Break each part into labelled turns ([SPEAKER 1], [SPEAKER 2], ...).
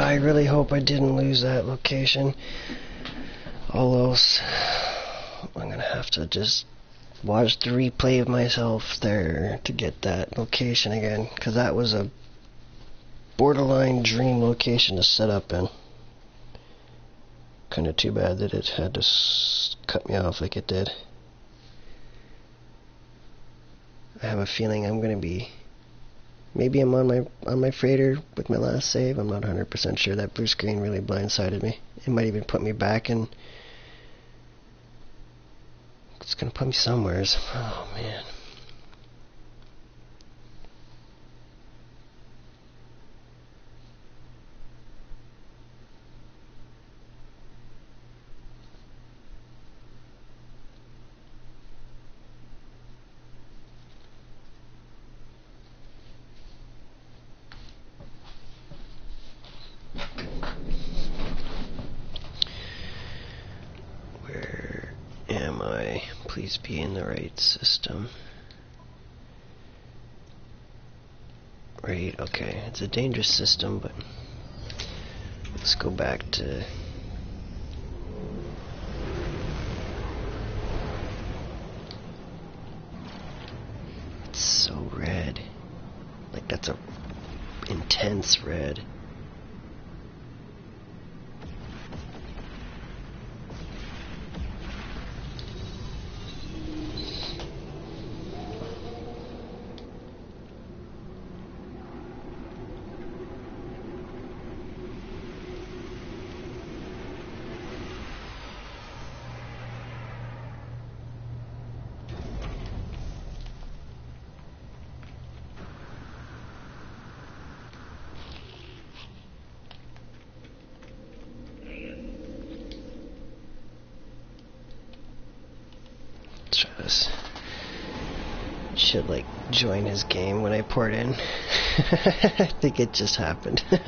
[SPEAKER 1] I really hope I didn't lose that location. All else, I'm gonna have to just watch the replay of myself there to get that location again, because that was a borderline dream location to set up in. Kinda too bad that it had to cut me off like it did. I have a feeling I'm gonna be... Maybe I'm on my freighter with my last save. I'm not 100% sure. That blue screen really blindsided me. It might even put me back in... It's gonna put me somewheres. Oh man. Where am I? Please be in the right system. Right, okay. It's a dangerous system, but let's go back to... It's so red. Like, that's a intense red. Should like join his game when I port in. I think it just happened. Yeah.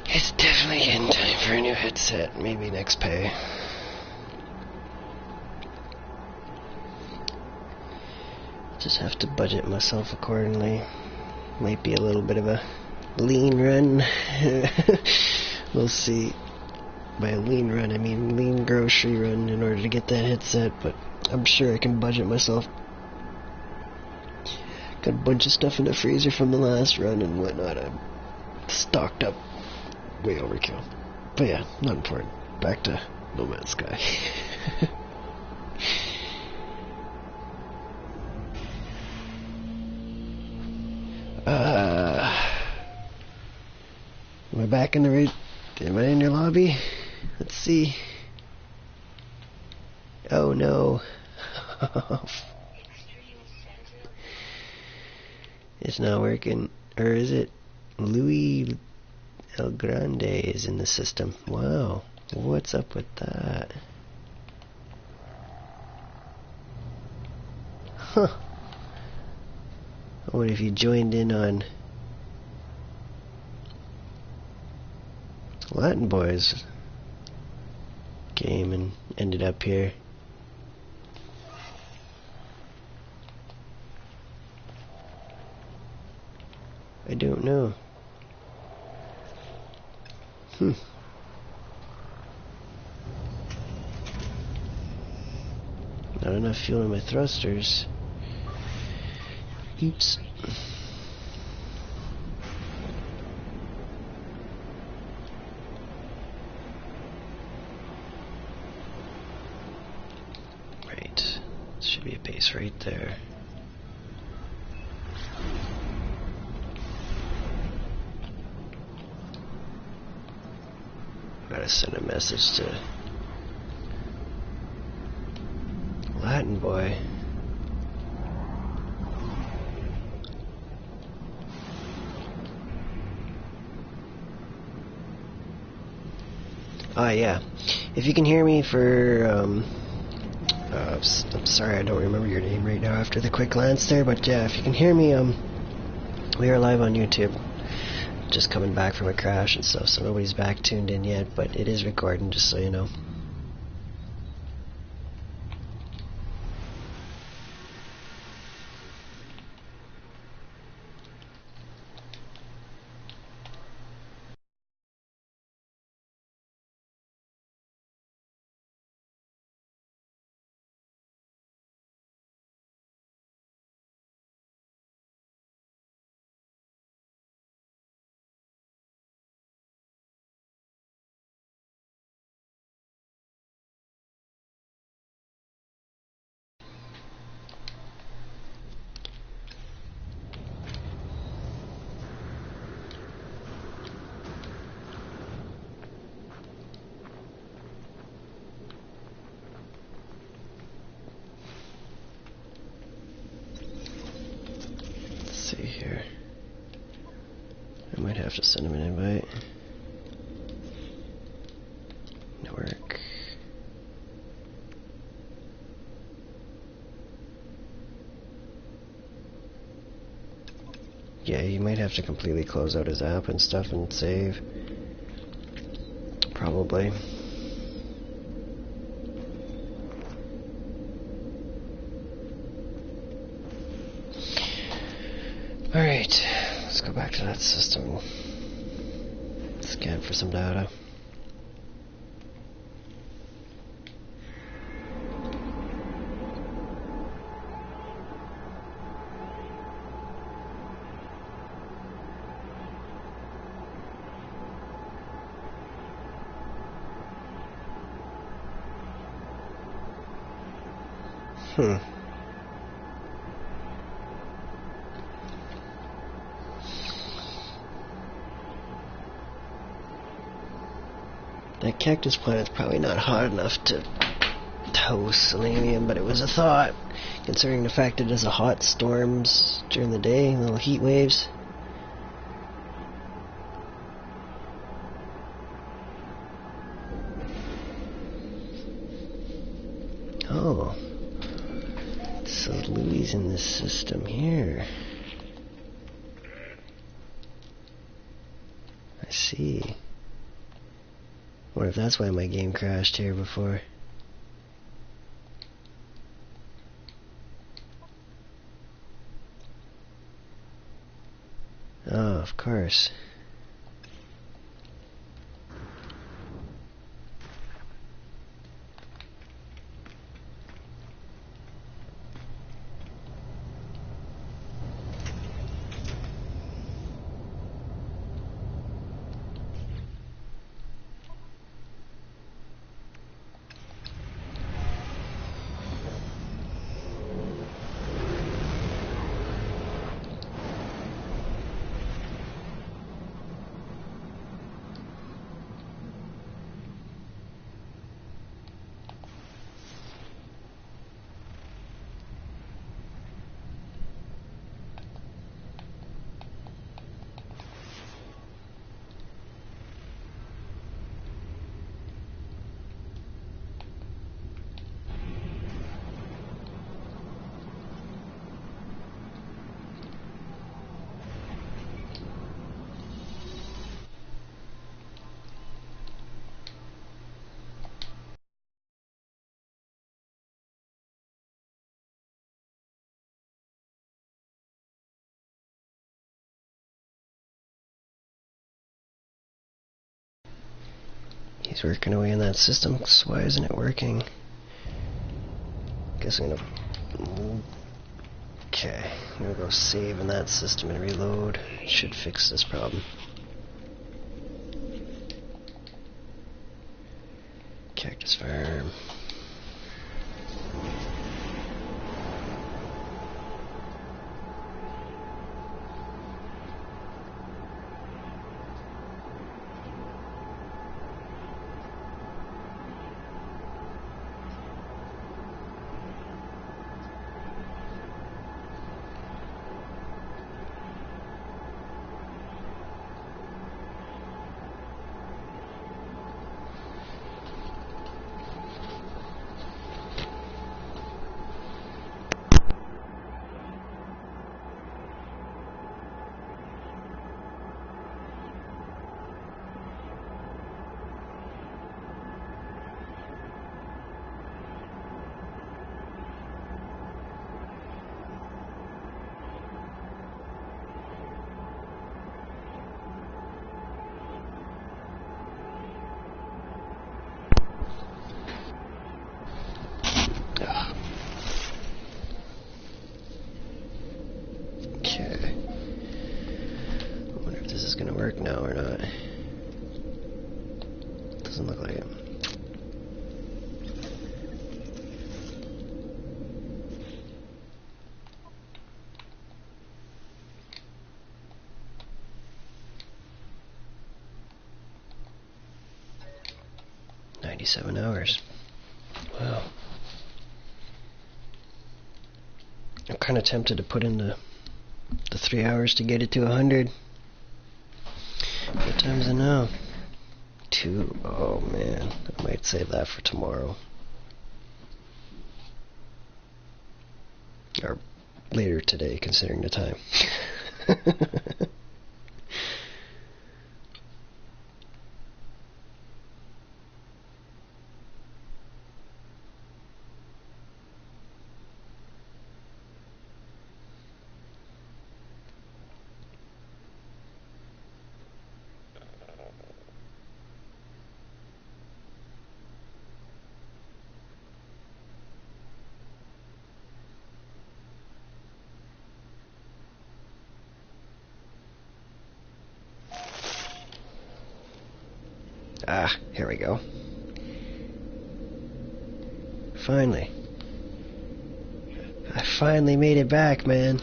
[SPEAKER 1] It's definitely getting time for a new headset. Maybe next pay. Just have to budget myself accordingly. Might be a little bit of a lean run. We'll see. By a lean run, I mean lean grocery run in order to get that headset, but I'm sure I can budget myself. Got a bunch of stuff in the freezer from the last run and whatnot. I'm stocked up. Way overkill. But yeah, not important. Back to No Man's Sky. Am I back in the right? Am I in your lobby? Let's see. Oh no. It's not working. Or is it? Louis El Grande is in the system. Wow. What's up with that? Huh. I wonder if you joined in on Latin Boys game and ended up here. I don't know. Not enough fuel in my thrusters. Oops. Right. Should be a base right there. Gotta send a message to Latin Boy. Yeah. If you can hear me for, I'm sorry I don't remember your name right now after the quick glance there, but yeah, if you can hear me, we are live on YouTube. Just coming back from a crash and stuff, so nobody's back tuned in yet, but it is recording, just so you know. Yeah, you might have to completely close out his app and stuff and save. Probably. Alright, let's go back to that system and scan for some data. That cactus planet's probably not hot enough to host selenium, but it was a thought, considering the fact that it has a hot storms during the day, little heat waves. Oh, so Louis in this system here. I see. What if that's why my game crashed here before? Oh, of course. He's working away in that system, so why isn't it working? Guess I'm gonna... Okay, I'm gonna go save in that system and reload. It should fix this problem. Cactus farm. Okay. I wonder if this is gonna work now or not. Doesn't look like it. "97 hours. Wow. I'm kind of tempted to put in the 3 hours to get it to 100. What time is it now? 2. Oh man, I might save that for tomorrow. Or later today, considering the time. Ah, here we go. Finally. I finally made it back, man.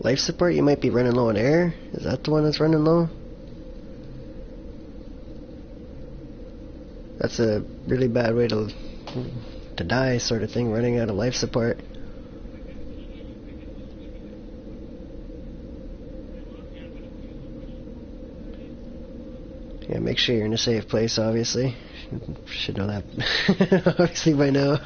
[SPEAKER 1] Life support, you might be running low on air? Is that the one that's running low? That's a really bad way to die, sort of thing, running out of life support. Yeah, make sure you're in a safe place, obviously. Should know that obviously by now.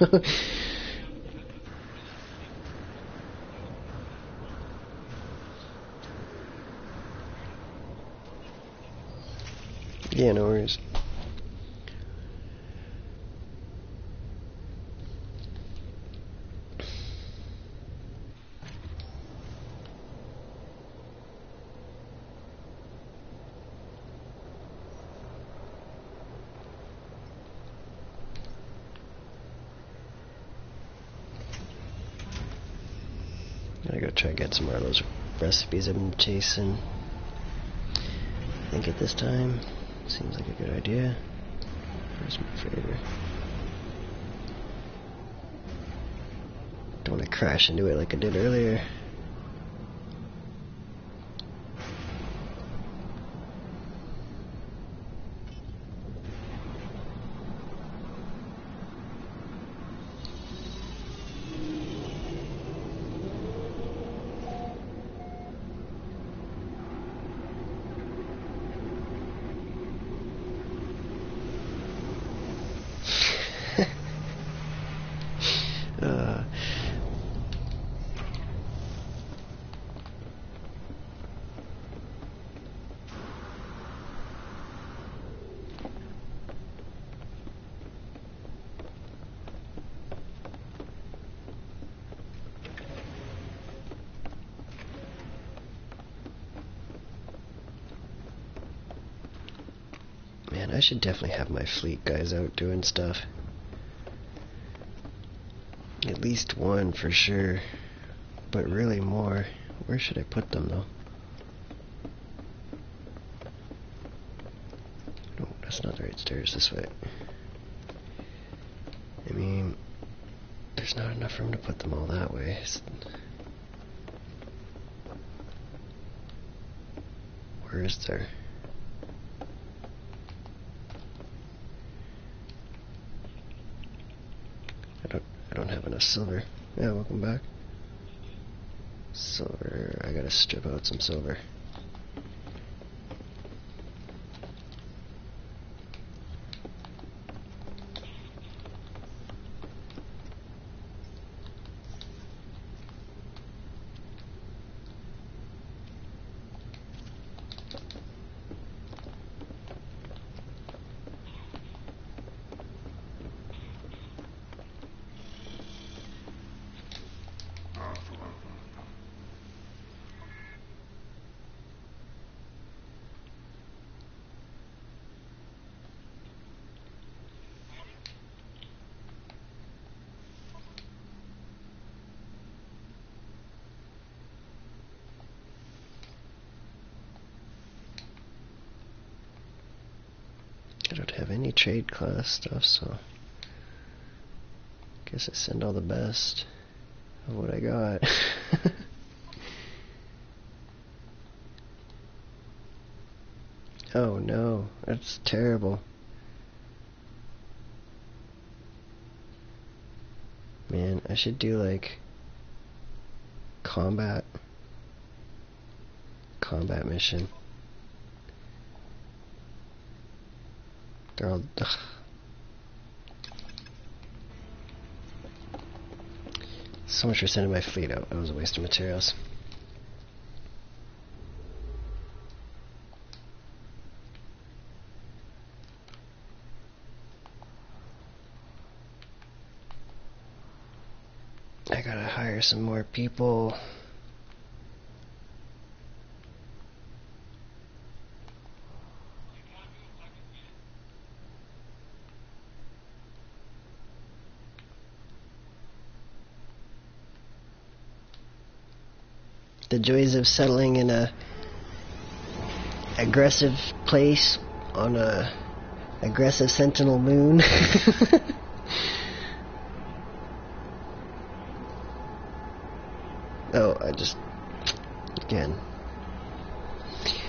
[SPEAKER 1] Yeah, no worries. I gotta try to get some more of those recipes I've been chasing. I think at this time seems like a good idea. Where's my favor? Don't want to crash into it like I did earlier. Man, I should definitely have my fleet guys out doing stuff. At least one for sure, but really more. Where should I put them though? No, that's not the right stairs, this way. I mean, there's not enough room to put them all that way. Where is there? I don't have enough silver. Yeah, welcome back. Silver, I gotta strip out some silver. I don't have any trade class stuff, so guess I send all the best of what I got. Oh no, that's terrible. Man, I should do like combat combat mission. They're all... Ugh. So much for sending my fleet out. That was a waste of materials. I gotta hire some more people. The joys of settling in a aggressive place on a aggressive sentinel moon. Oh, again,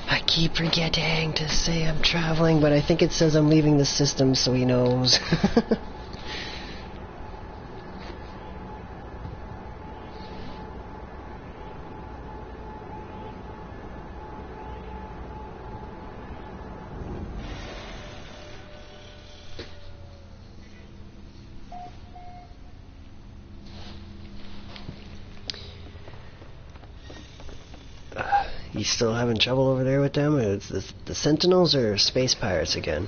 [SPEAKER 1] I keep forgetting to say I'm traveling, but I think it says I'm leaving the system, so he knows. You still having trouble over there with them? It's the Sentinels or space pirates again?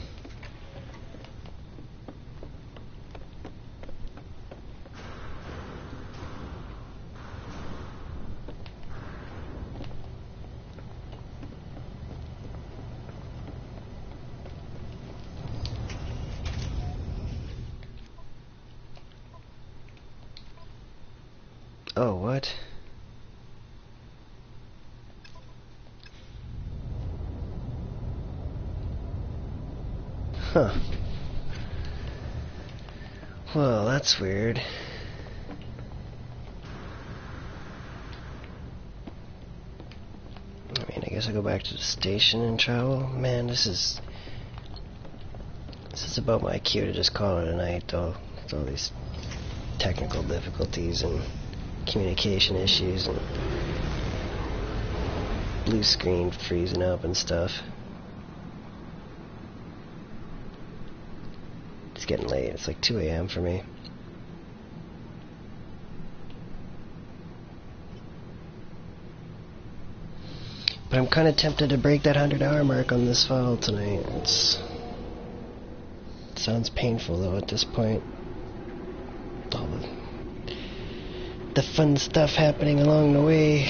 [SPEAKER 1] Oh, what? Huh. Well, that's weird. I mean, I guess I'll go back to the station and travel. Man, this is about my cue to just call it a night, though. With all these technical difficulties and communication issues and blue screen freezing up and stuff. It's getting late. It's like 2 a.m. for me. But I'm kind of tempted to break that 100-hour mark on this file tonight. It sounds painful though at this point. All the fun stuff happening along the way.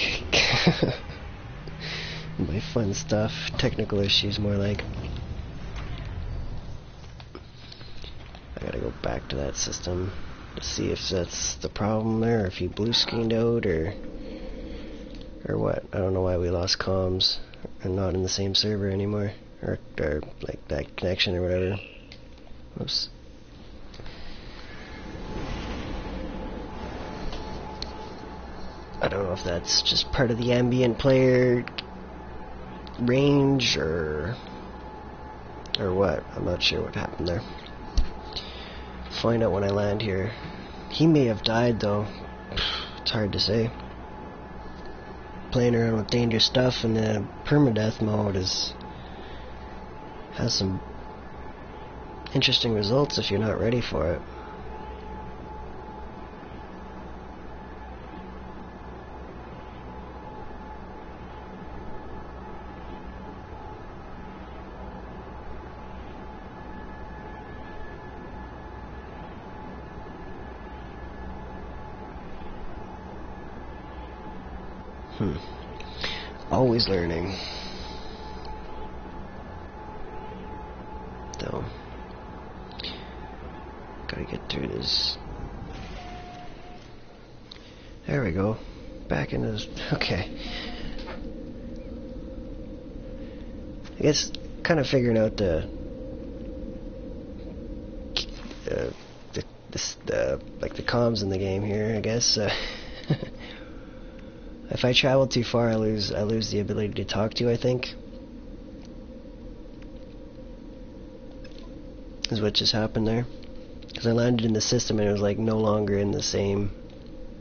[SPEAKER 1] By fun stuff, technical issues more like. I gotta go back to that system to see if that's the problem there, or if he blue screened out, or what. I don't know why we lost comms and not in the same server anymore, or like that connection or whatever. Oops. I don't know if that's just part of the ambient player range or what. I'm not sure what happened there. Find out when I land here. He may have died though. It's hard to say. Playing around with dangerous stuff in the PermaDeath mode has some interesting results if you're not ready for it. Always learning. Though. Gotta get through this. There we go. Back into this. Okay. I guess kind of figuring out the comms in the game here, I guess. If I travel too far, I lose the ability to talk to you, I think. Is what just happened there. Because I landed in the system and it was like no longer in the same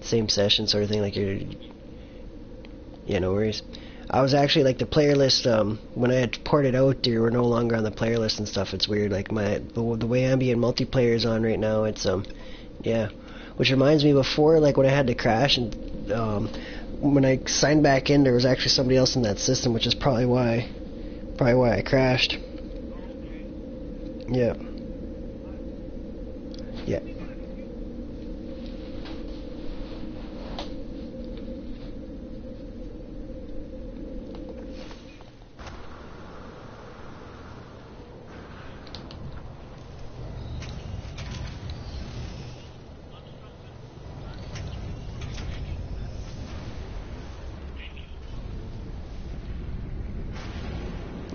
[SPEAKER 1] session sort of thing, like you're... Yeah, no worries. I was actually like the player list. When I had ported out, they were no longer on the player list and stuff. It's weird. Like the way ambient multiplayer is on right now. It's yeah. Which reminds me, before, like when I had to crash and when I signed back in, there was actually somebody else in that system, which is probably why I crashed. Yeah. Yeah.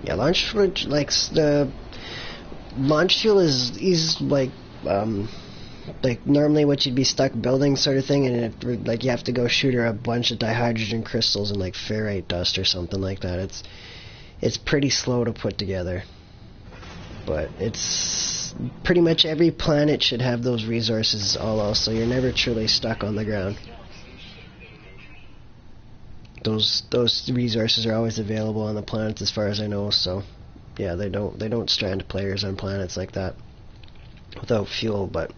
[SPEAKER 1] Yeah, launch fuel, like the launch fuel is like normally what you'd be stuck building sort of thing, and it, like you have to go shoot her a bunch of dihydrogen crystals and like ferrite dust or something like that. It's pretty slow to put together, but it's pretty much every planet should have those resources so you're never truly stuck on the ground. Those resources are always available on the planets as far as I know, so yeah, they don't strand players on planets like that without fuel, but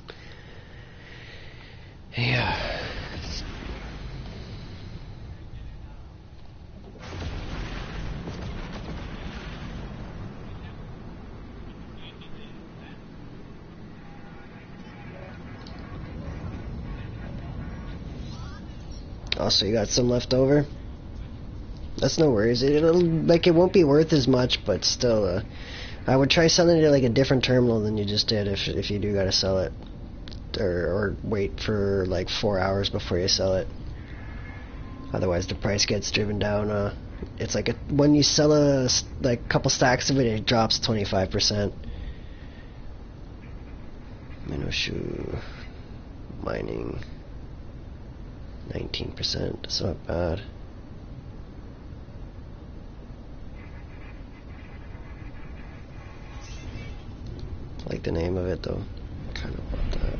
[SPEAKER 1] yeah. Also, you got some left over? That's no worries. It won't be worth as much, but still, I would try selling it at like a different terminal than you just did if you do gotta sell it, or wait for like 4 hours before you sell it. Otherwise, the price gets driven down. It's like when you sell a couple stacks of it, it drops 25%. Minoshu mining 19%. That's not bad. I like the name of it though. Kind of want that.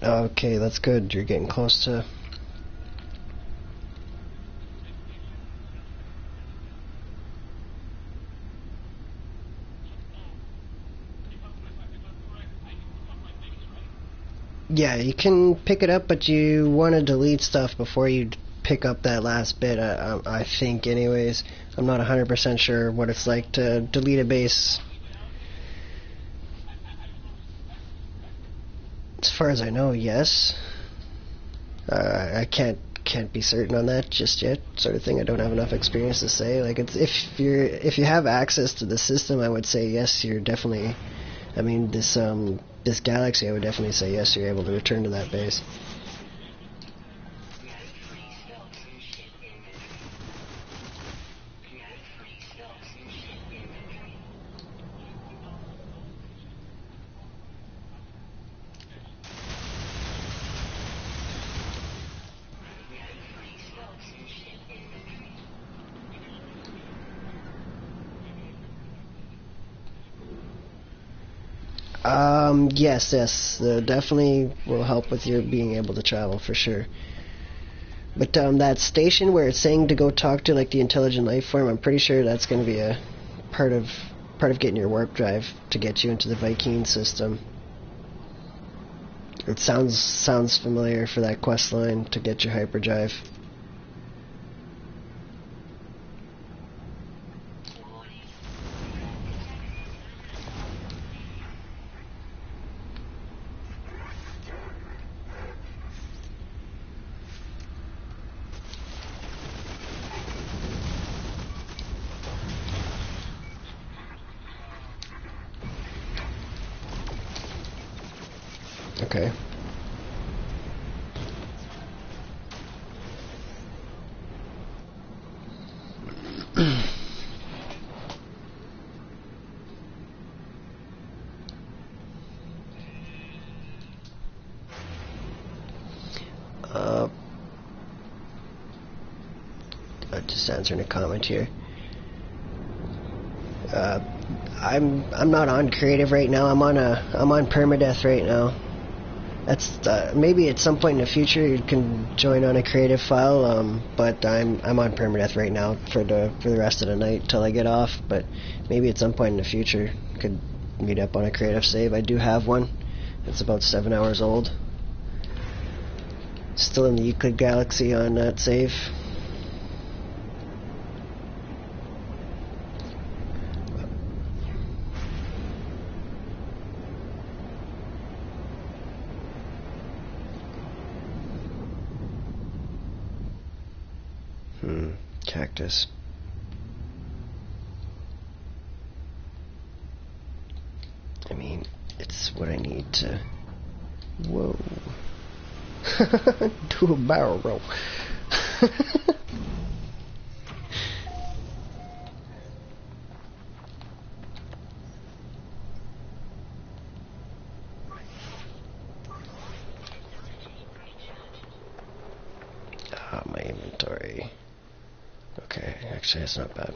[SPEAKER 1] Okay, that's good. You're getting close to... Yeah, you can pick it up, but you want to delete stuff before you pick up that last bit, I think, anyways. I'm not 100% sure what it's like to delete a base. As far as I know, yes. I can't be certain on that just yet, sort of thing. I don't have enough experience to say. Like, it's if you have access to the system, I would say yes. You're definitely. I mean, this galaxy, I would definitely say yes. You're able to return to that base. Yes, yes. Definitely will help with your being able to travel for sure. But that station where it's saying to go talk to like the intelligent life form, I'm pretty sure that's going to be a part of getting your warp drive to get you into the Viking system. It sounds familiar for that quest line to get your hyperdrive. Okay. I'm just answering a comment here. I'm not on creative right now. I'm on PermaDeath right now. That's maybe at some point in the future you can join on a creative file. But I'm on PermaDeath right now for the rest of the night till I get off. But maybe at some point in the future could meet up on a creative save. I do have one. It's about 7 hours old. Still in the Euclid Galaxy on that save. Cactus. I mean, it's what I need to... Whoa. Do a barrel roll. My inventory. Okay, actually that's not bad.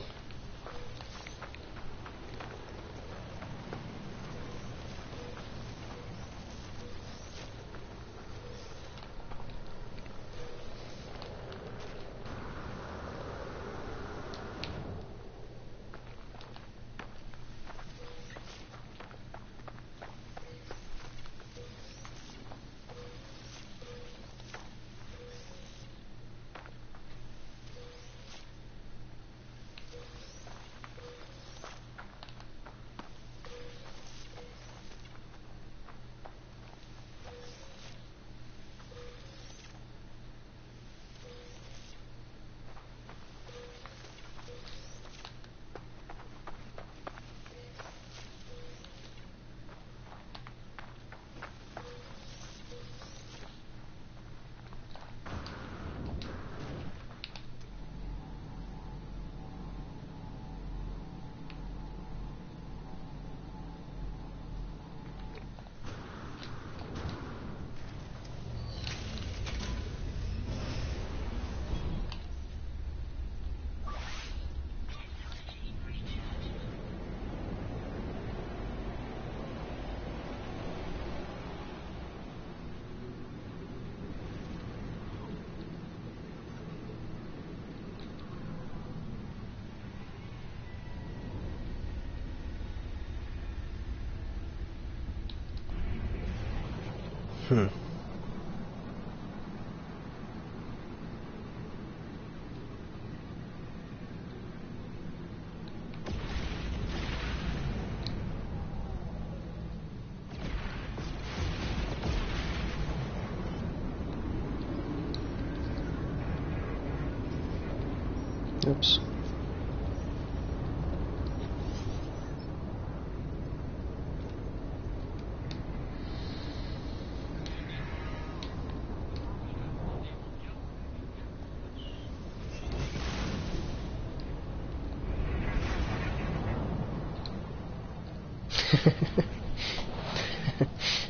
[SPEAKER 1] Oops.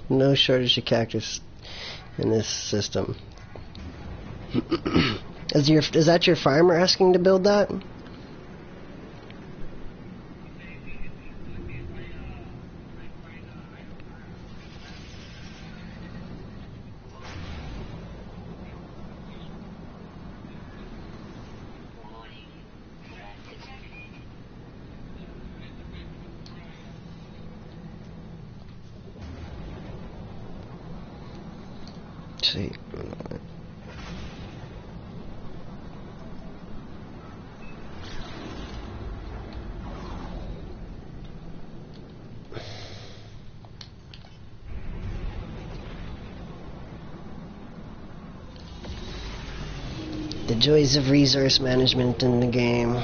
[SPEAKER 1] No shortage of cactus in this system. Is that your farmer asking to build that? See. The joys of resource management in the game.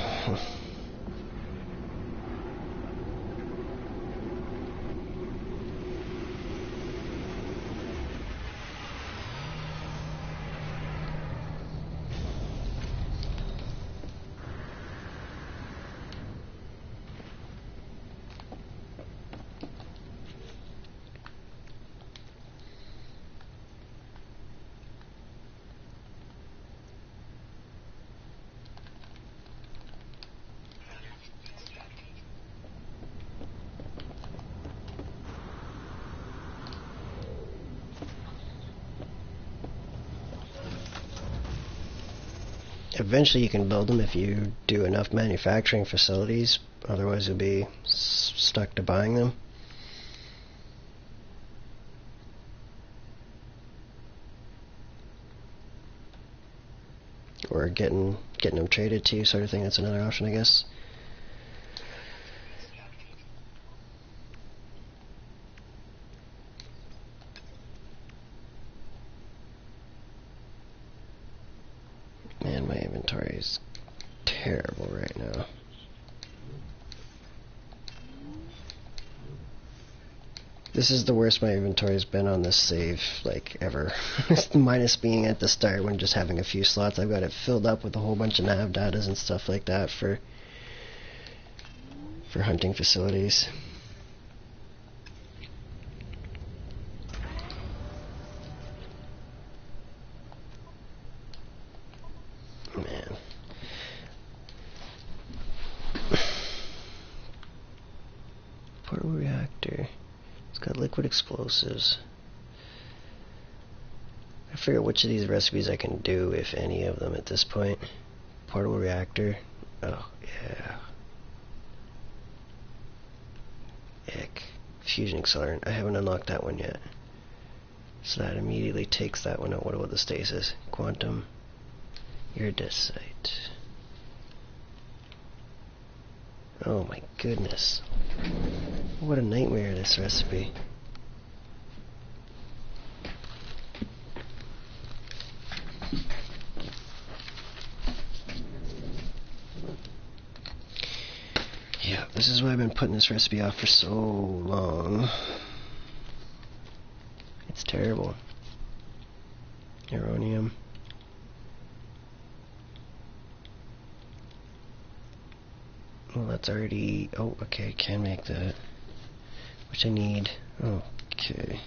[SPEAKER 1] Eventually you can build them if you do enough manufacturing facilities, otherwise you'll be stuck to buying them. Or getting them traded to you, sort of thing. That's another option, I guess. Man, my inventory is terrible right now. This is the worst my inventory's been on this save, like, ever. Minus being at the start when just having a few slots. I've got it filled up with a whole bunch of nav datas and stuff like that for hunting facilities. Man. Portable reactor. It's got liquid explosives. I figure which of these recipes I can do, if any of them at this point. Portable reactor. Oh, yeah. Ick. Fusion accelerant. I haven't unlocked that one yet. So that immediately takes that one out. What about the stasis? Quantum. Iridescite. Oh my goodness. What a nightmare, this recipe. Yeah, this is why I've been putting this recipe off for so long. It's terrible. Uranium. Well, that's already... Oh, okay, can make that. Which I need. Okay.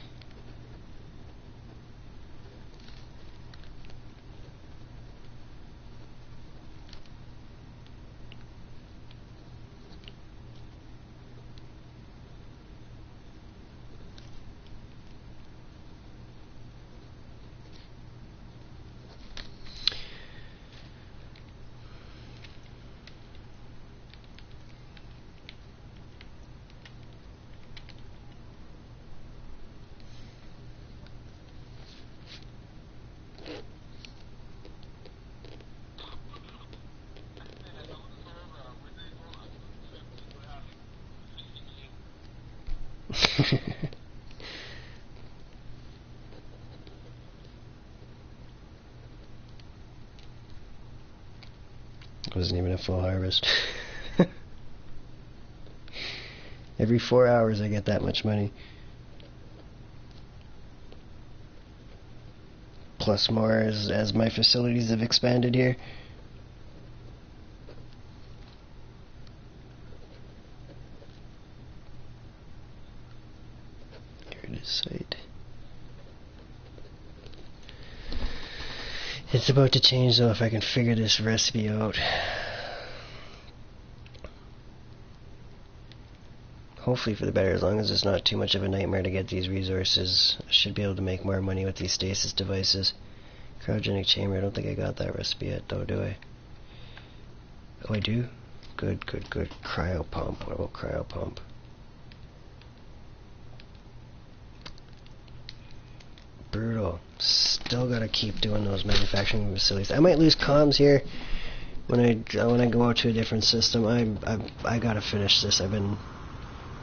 [SPEAKER 1] Wasn't even a full harvest. Every 4 hours I get that much money. Plus more as my facilities have expanded here. Site. It's about to change though if I can figure this recipe out. Hopefully for the better, as long as it's not too much of a nightmare to get these resources. I should be able to make more money with these stasis devices. Cryogenic chamber, I don't think I got that recipe yet though, do I? Oh, I do? Good, good, good. Cryo pump, what about cryo pump? Brutal. still gotta keep doing those manufacturing facilities. I might lose comms here when I go out to a different system. I gotta finish this. I've been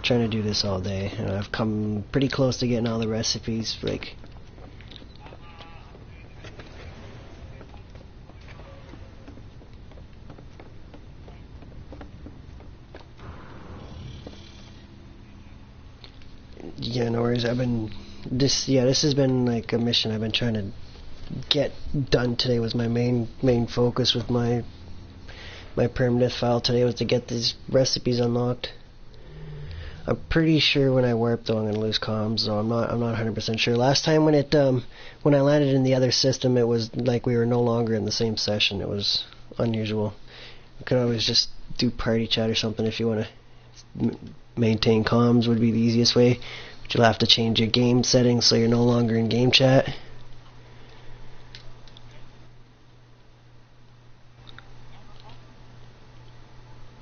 [SPEAKER 1] trying to do this all day, and I've come pretty close to getting all the recipes. Like, yeah, no worries. This has been like a mission I've been trying to get done today. Was my main focus with my PermaDeath file today, was to get these recipes unlocked. I'm pretty sure when I warp though I'm gonna lose comms, so I'm not 100% sure. Last time when I landed in the other system, it was like we were no longer in the same session. It was unusual. You could always just do party chat or something if you want to maintain comms, would be the easiest way. But you'll have to change your game settings so you're no longer in game chat.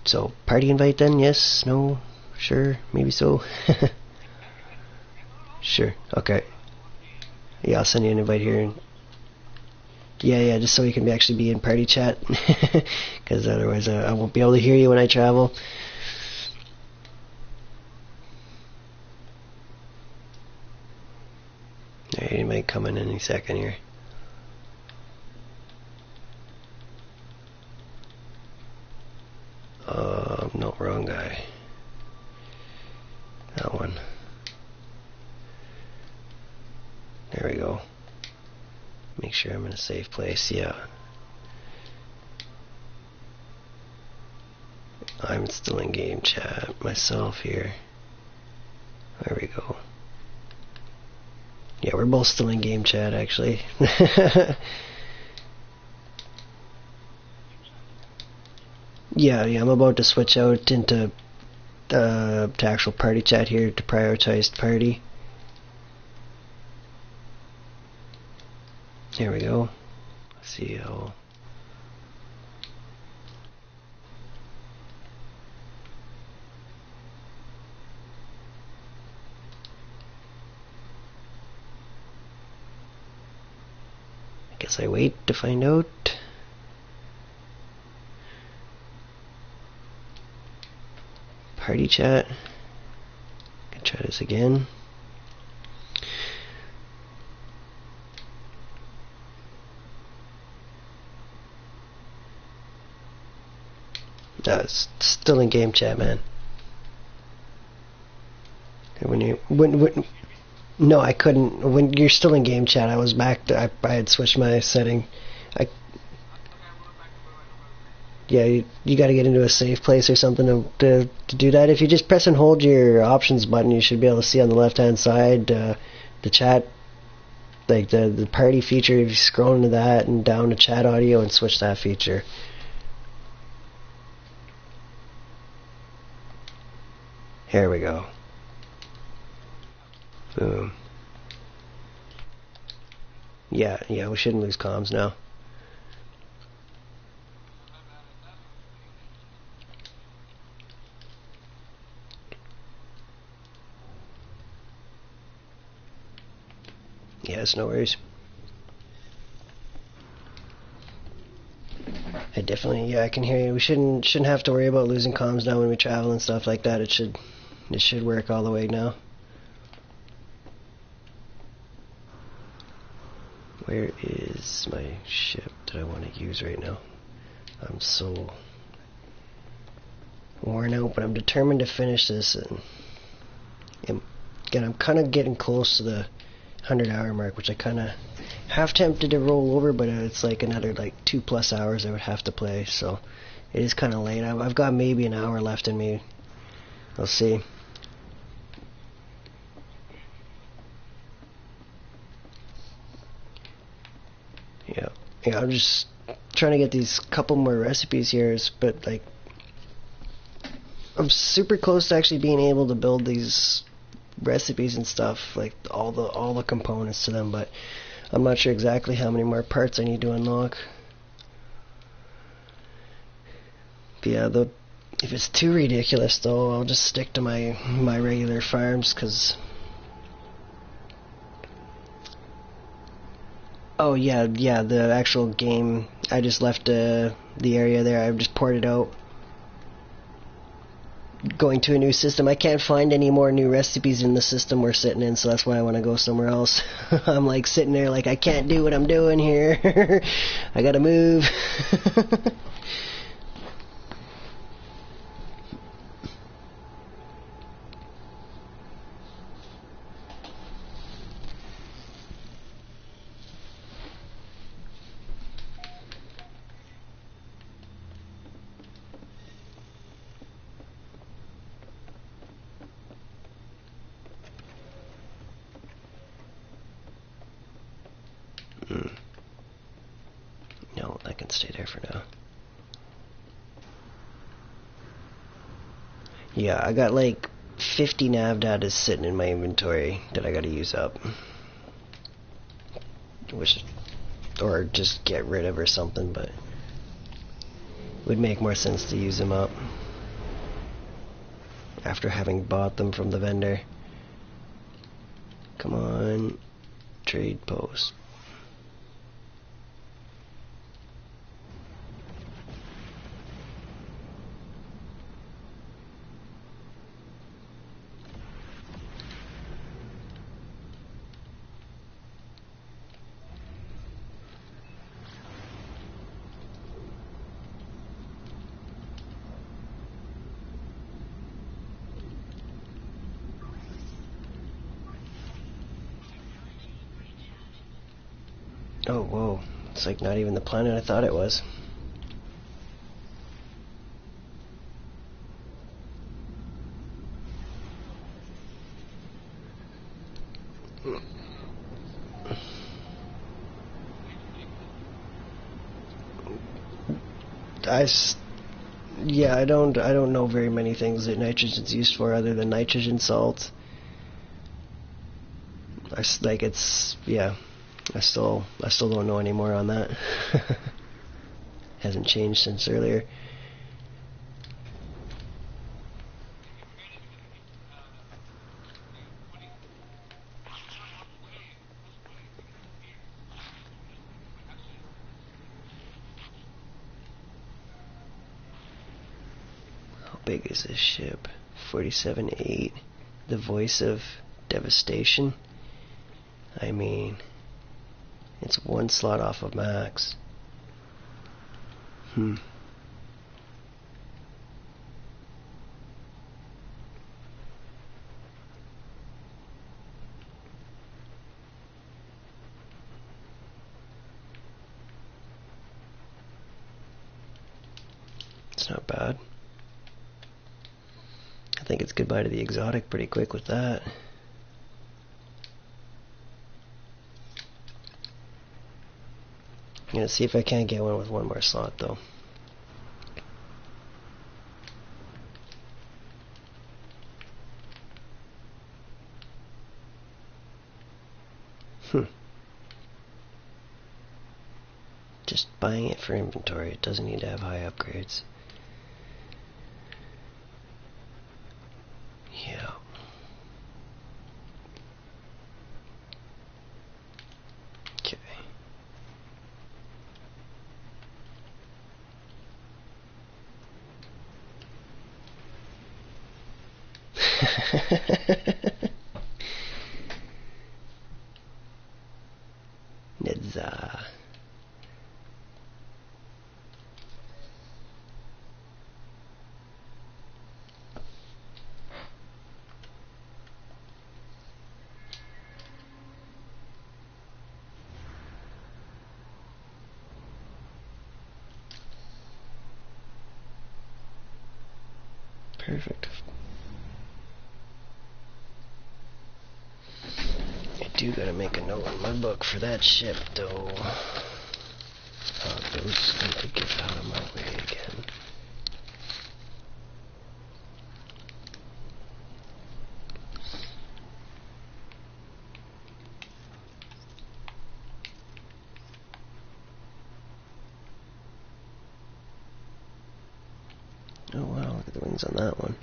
[SPEAKER 1] So, party invite then? Yes? No? Sure? Maybe so? Sure. Okay. Yeah, I'll send you an invite here. Yeah, just so you can actually be in party chat. Because otherwise I won't be able to hear you when I travel. He might come in any second here. No, wrong guy. That one. There we go. Make sure I'm in a safe place. Yeah. I'm still in game chat myself here. There we go. Yeah, we're both still in game chat actually. Yeah, I'm about to switch out into to actual party chat here, to prioritized party. Here we go. Let's see how. I guess I wait to find out. Party chat. Can try this again. No, it's still in game chat, man. No, I couldn't. When you're still in game chat, I was back to, I had switched my setting. Yeah, you got to get into a safe place or something to do that. If you just press and hold your options button, you should be able to see on the left hand side the chat, like the party feature. If you scroll into that and down to chat audio and switch that feature. Here we go. Boom. Yeah, we shouldn't lose comms now. Yes, no worries. I definitely, I can hear you. We shouldn't have to worry about losing comms now when we travel and stuff like that. It should work all the way now. Where is my ship that I want to use right now? I'm so worn out, but I'm determined to finish this, and again, I'm kind of getting close to the 100-hour mark, which I kind of half tempted to roll over, but it's like another 2+ hours I would have to play, so it is kind of late. I've got maybe an hour left in me. We'll see. Yeah, I'm just trying to get these couple more recipes here, but I'm super close to actually being able to build these recipes and stuff, like all the components to them, but I'm not sure exactly how many more parts I need to unlock. But yeah, if it's too ridiculous though, I'll just stick to my regular farms, because Oh yeah, yeah, the actual game. I just left the area there. I've just ported out. Going to a new system. I can't find any more new recipes in the system we're sitting in, so that's why I want to go somewhere else. I'm like sitting there like I can't do what I'm doing here. I gotta move. No, I can stay there for now. Yeah, I got like 50 nav data sitting in my inventory that I gotta use up. Or just get rid of or something, but it would make more sense to use them up after having bought them from the vendor. Come on, trade post. Oh, whoa. It's like not even the planet I thought it was. Yeah, I don't know very many things that nitrogen's used for other than nitrogen salt. Yeah. I still don't know any more on that. Hasn't changed since earlier. How big is this ship? 47.8. The voice of devastation? I mean, it's one slot off of max. It's not bad. I think it's goodbye to the exotic pretty quick with that. I'm gonna see if I can't get one with one more slot though. Just buying it for inventory. It doesn't need to have high upgrades. Yeah. Okay. Nedza. Perfect. I do gotta make a note in my book for that ship, though. Those need to get out of my way again. Oh wow, look at the wings on that one.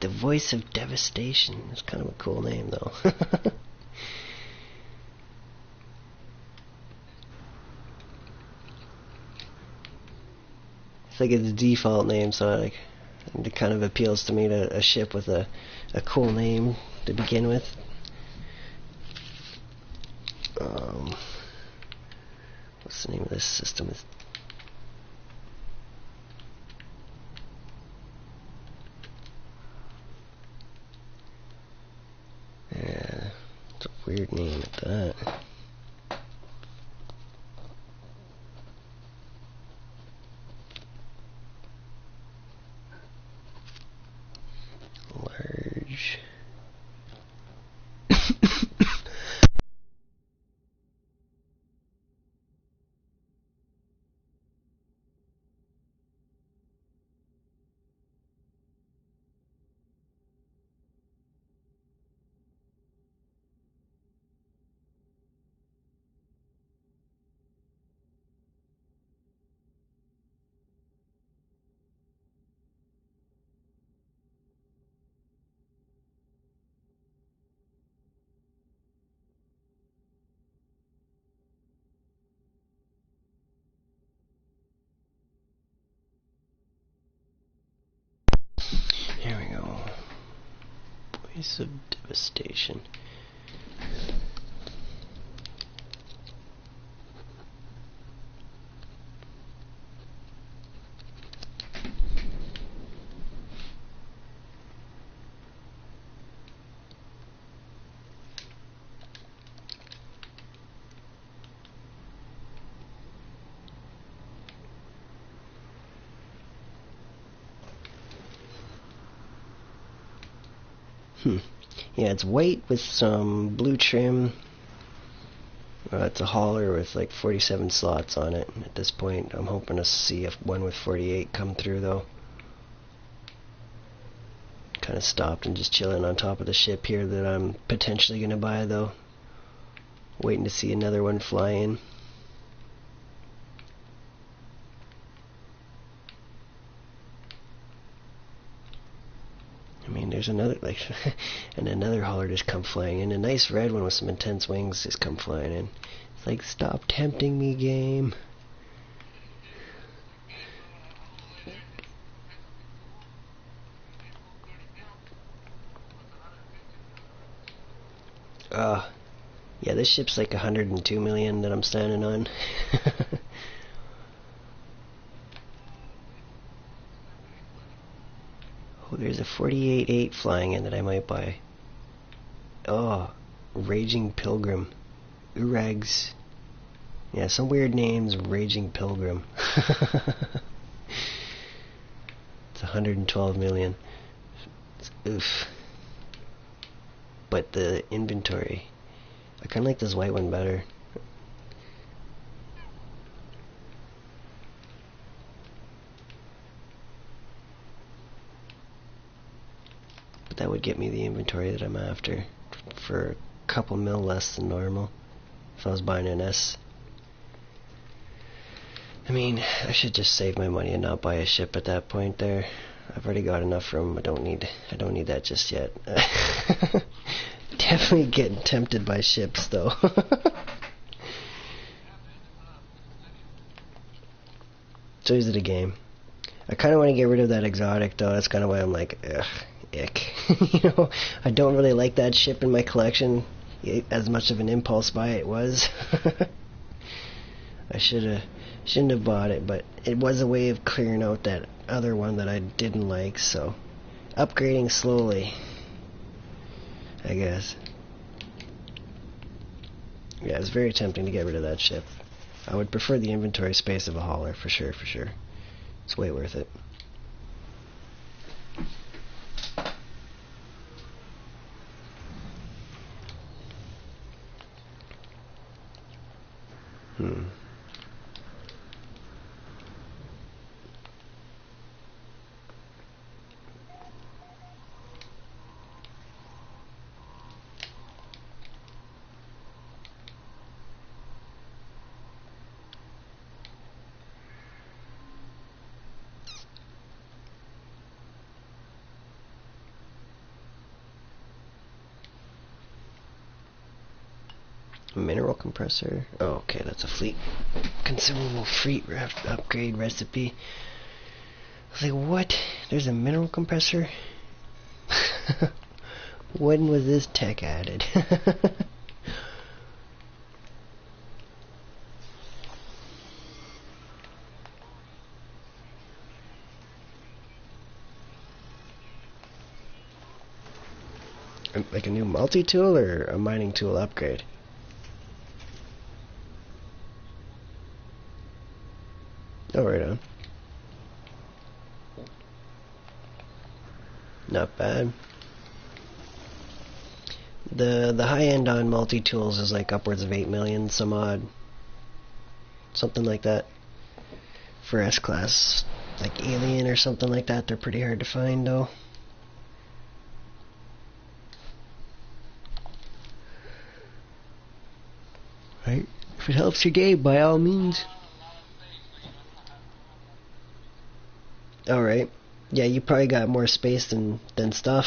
[SPEAKER 1] The Voice of Devastation. It's kind of a cool name, though. It's like a default name, so it kind of appeals to me to a ship with a cool name to begin with. What's the name of this system? Yeah, it's a weird name at that. Large. Here we go. Voice of Devastation. Yeah, it's white with some blue trim. It's a hauler with like 47 slots on it. At this point, I'm hoping to see if one with 48 come through, though. Kind of stopped and just chilling on top of the ship here that I'm potentially going to buy, though. Waiting to see another one fly in. I mean, there's another, like, and another hauler just come flying in. A nice red one with some intense wings just come flying in. It's like, stop tempting me, game. Yeah, this ship's like 102 million that I'm standing on. Oh, there's a 48-8 flying in that I might buy. Oh, Raging Pilgrim. Urags. Yeah, some weird names, Raging Pilgrim. It's 112 million. Oof. But the inventory, I kind of like this white one better. But that would get me the inventory that I'm after for a couple mil less than normal if I was buying an S. I mean, I should just save my money and not buy a ship at that point there. I've already got enough room. I don't need that just yet. Definitely getting tempted by ships, though. So is it a game? I kind of want to get rid of that exotic, though. That's kind of why I'm like, ugh, ick. You know, I don't really like that ship in my collection. As much of an impulse buy it was. I shouldn't have bought it, but it was a way of clearing out that other one that I didn't like, so upgrading slowly, I guess. Yeah, it's very tempting to get rid of that ship. I would prefer the inventory space of a hauler, for sure, for sure. It's way worth it. Mineral compressor. Oh, okay, that's a fleet consumable fleet upgrade recipe. I was like, what? There's a mineral compressor? When was this tech added? Like a new multi-tool or a mining tool upgrade? Oh, right on. Not bad. The high end on multi-tools is like upwards of 8 million some odd. Something like that. For S-Class, like Alien or something like that, they're pretty hard to find though. Right? If it helps your game, by all means. Alright. Yeah, you probably got more space than stuff.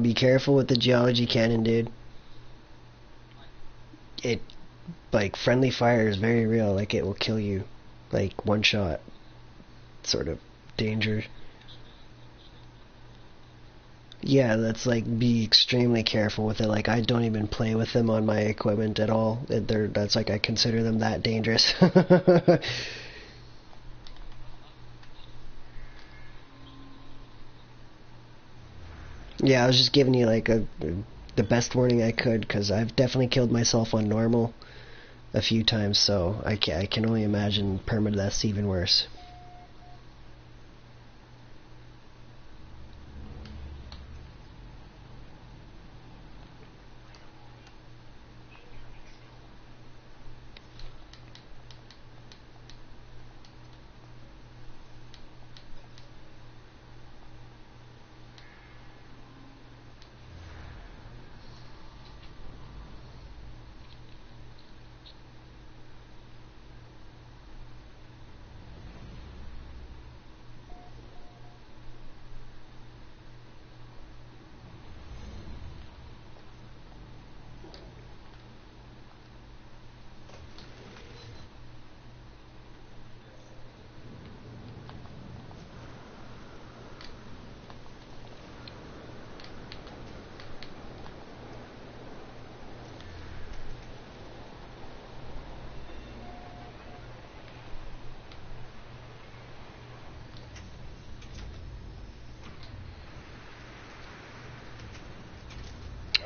[SPEAKER 1] Be careful with the geology cannon, dude. It, like, friendly fire is very real. Like, it will kill you. Like, one shot. Sort of danger. Yeah, that's like, be extremely careful with it. Like, I don't even play with them on my equipment at all. That's like, I consider them that dangerous. Yeah, I was just giving you like the best warning I could, because I've definitely killed myself on normal a few times, so I can only imagine PermaDeath's even worse.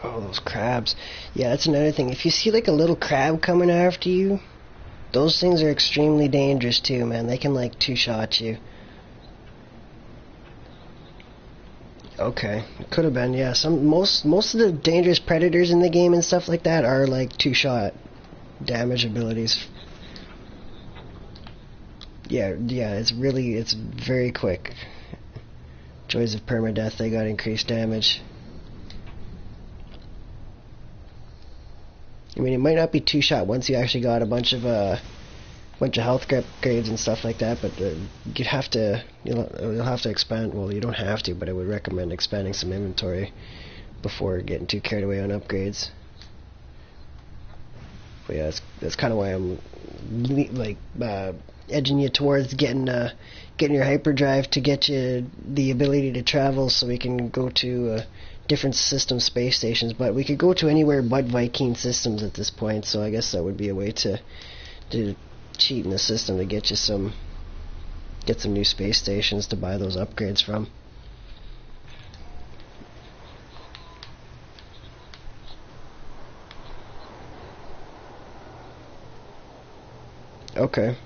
[SPEAKER 1] Oh, those crabs. Yeah, that's another thing. If you see like a little crab coming after you, those things are extremely dangerous too, man. They can like two-shot you. Okay, it could have been, yeah. Most of the dangerous predators in the game and stuff like that are like two-shot damage abilities. Yeah, it's very quick. Joys of permadeath, they got increased damage. I mean, it might not be two-shot once you actually got a bunch of health upgrades and stuff like that, but you'll have to expand. Well, you don't have to, but I would recommend expanding some inventory before getting too carried away on upgrades. But yeah, that's kind of why I'm like edging you towards getting your hyperdrive to get you the ability to travel, so we can go to different system space stations. But we could go to anywhere but Viking systems at this point, so I guess that would be a way to cheat in the system to get some new space stations to buy those upgrades from. Okay.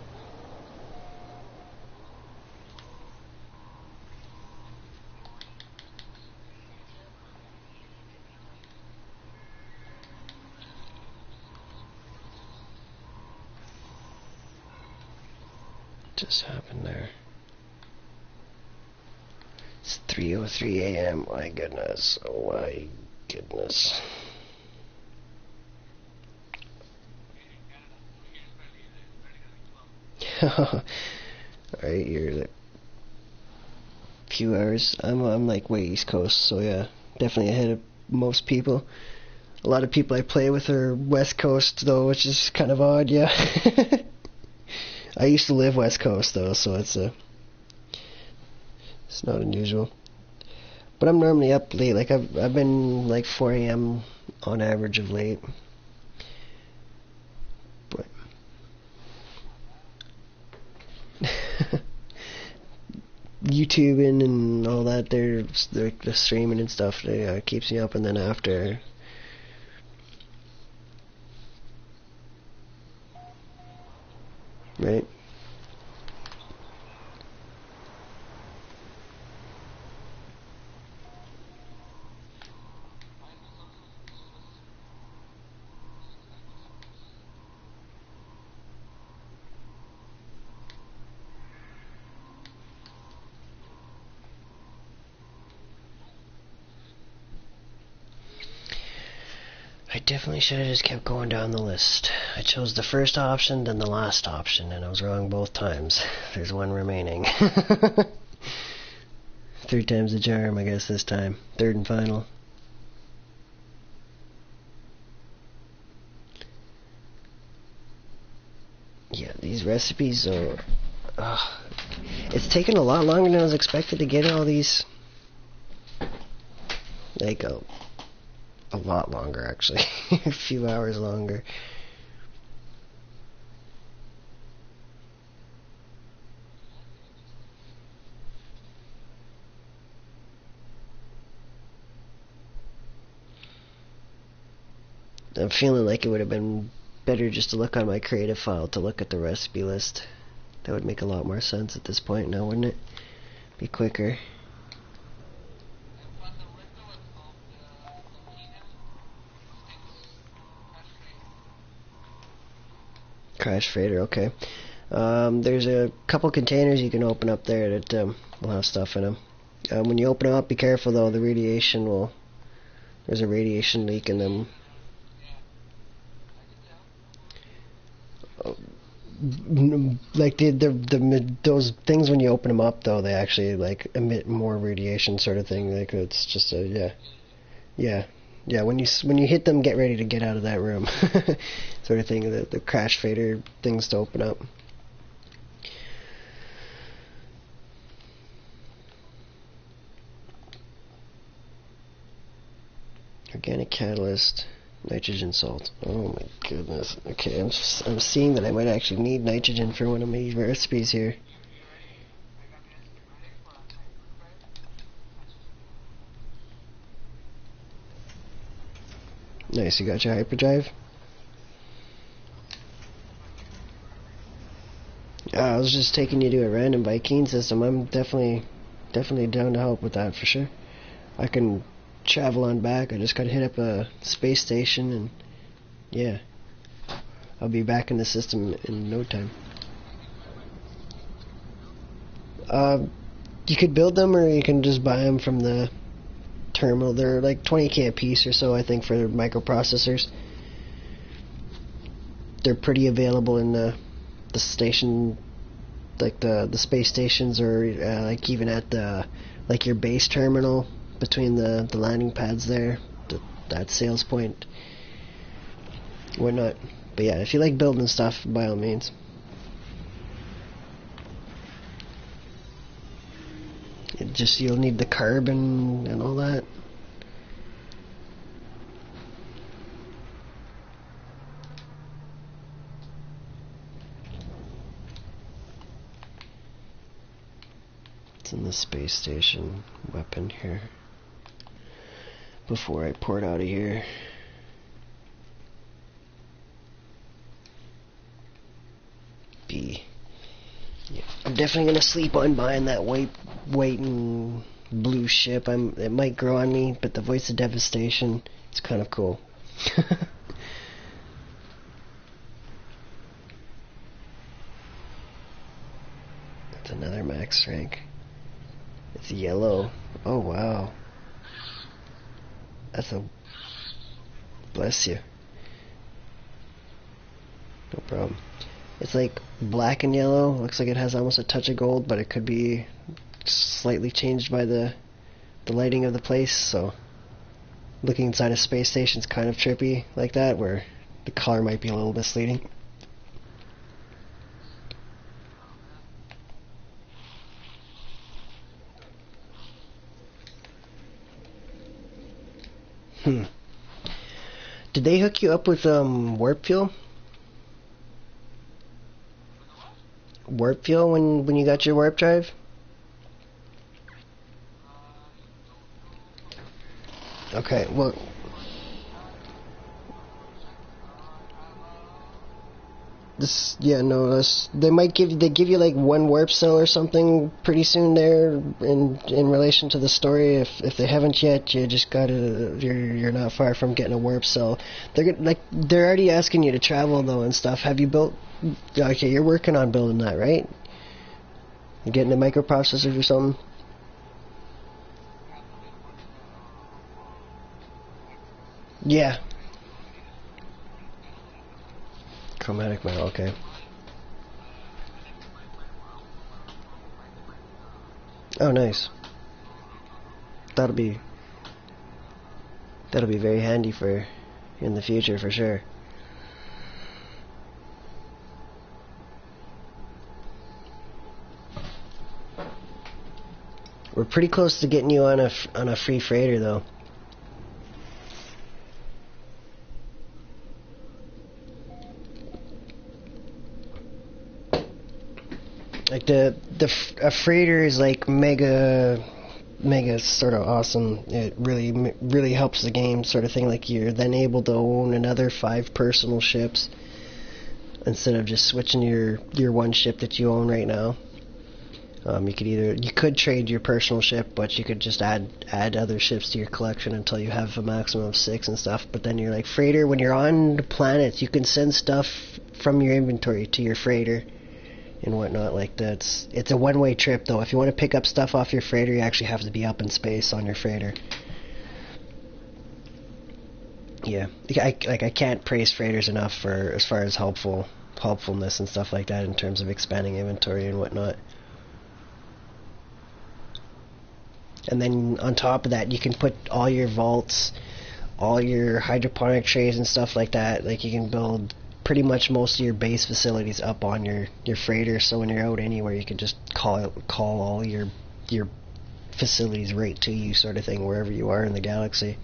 [SPEAKER 1] Just happened there? It's 3:03 a.m. My goodness. Oh my goodness. Alright, you're few hours. I'm like way East Coast, so yeah, definitely ahead of most people. A lot of people I play with are West Coast though, which is kind of odd. Yeah. I used to live West Coast though, so it's not unusual. But I'm normally up late. Like I've been like 4 a.m. on average of late. But YouTubing and all that, they're the streaming and stuff. Keeps me up, and then after. Right. I definitely should have just kept going down the list. I chose the first option, then the last option, and I was wrong both times. There's one remaining. Third time's the charm, I guess, this time. Third and final. Yeah, these recipes are... it's taken a lot longer than I was expected to get all these. Like, a lot longer, actually. A few hours longer. I'm feeling like it would have been better just to look on my creative file to look at the recipe list. That would make a lot more sense at this point now, wouldn't it? Be quicker. Crash freighter, okay. There's a couple containers you can open up there that will have stuff in them. When you open them up, be careful though, the radiation will... There's a radiation leak in them. Like those things, when you open them up though, they actually like emit more radiation, sort of thing. Like it's just a yeah. When you hit them, get ready to get out of that room, sort of thing. The crash fader things to open up. Organic catalyst. Nitrogen salt. Oh my goodness. Okay, I'm seeing that I might actually need nitrogen for one of my recipes here. Nice, you got your hyperdrive? I was just taking you to a random Viking system. I'm definitely down to help with that for sure. I can travel on back. I just gotta hit up a space station and yeah, I'll be back in the system in no time. You could build them or you can just buy them from the terminal. They're like 20k a piece or so, I think, for microprocessors. They're pretty available in the station, like the space stations, or like even at the like your base terminal between the landing pads there, that sales point, whatnot. But yeah, if you like building stuff, by all means. You'll need the carbon and all that. It's in the space station weapon here. Before I pour it out of here. Yeah, I'm definitely gonna sleep on buying that white and blue ship. It might grow on me, but the Voice of Devastation, it's kind of cool. That's another max rank. It's yellow. Oh wow. That's a... Bless you. No problem. It's like black and yellow. Looks like it has almost a touch of gold, but it could be slightly changed by the lighting of the place, so looking inside a space station's kind of trippy like that, where the color might be a little misleading. Did they hook you up with warp fuel? Warp fuel when you got your warp drive? Okay, well, they might give you like one warp cell or something pretty soon there in relation to the story. If they haven't yet, you just you're not far from getting a warp cell. They're already asking you to travel though and stuff. Have you built? Okay, you're working on building that, right? You getting the microprocessors or something? Yeah. Chromatic metal, okay. Oh, nice. That'll be very handy for in the future for sure. We're pretty close to getting you on a free freighter though. Like a freighter is like mega sort of awesome. It really helps the game sort of thing. Like you're then able to own another 5 personal ships instead of just switching your one ship that you own right now. You could trade your personal ship, but you could just add other ships to your collection until you have a maximum of 6 and stuff. But then you're like freighter, when you're on the planets, you can send stuff from your inventory to your freighter and whatnot. Like it's a one-way trip though. If you want to pick up stuff off your freighter, you actually have to be up in space on your freighter. Yeah, I can't praise freighters enough for as far as helpfulness and stuff like that in terms of expanding inventory and whatnot. And then on top of that, you can put all your vaults, all your hydroponic trays and stuff like that. Like you can build pretty much most of your base facilities up on your freighter, so when you're out anywhere, you can just call all your facilities right to you, sort of thing, wherever you are in the galaxy.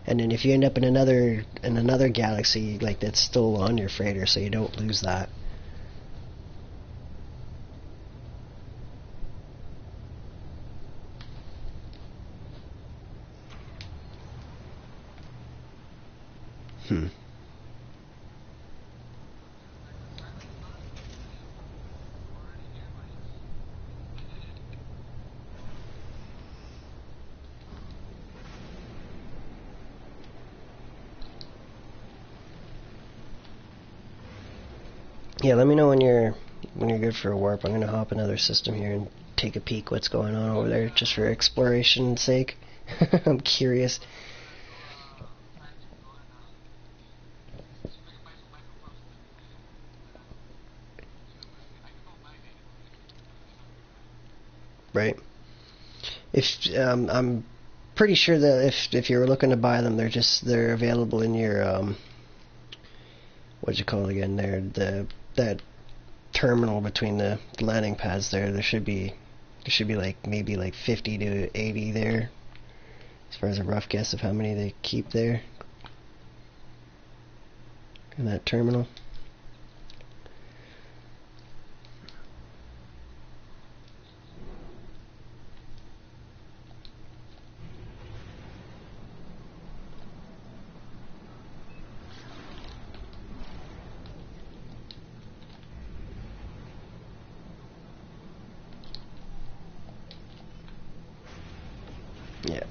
[SPEAKER 1] And then if you end up in another galaxy, like that's still on your freighter, so you don't lose that. Yeah, let me know when you're good for a warp. I'm gonna hop another system here and take a peek what's going on over there, just for exploration's sake. I'm curious. Right. I'm pretty sure that if you're looking to buy them, they're available in your what'd you call it again? That terminal between the landing pads there. There should be like maybe like 50 to 80 there, as far as a rough guess of how many they keep there in that terminal. Yeah.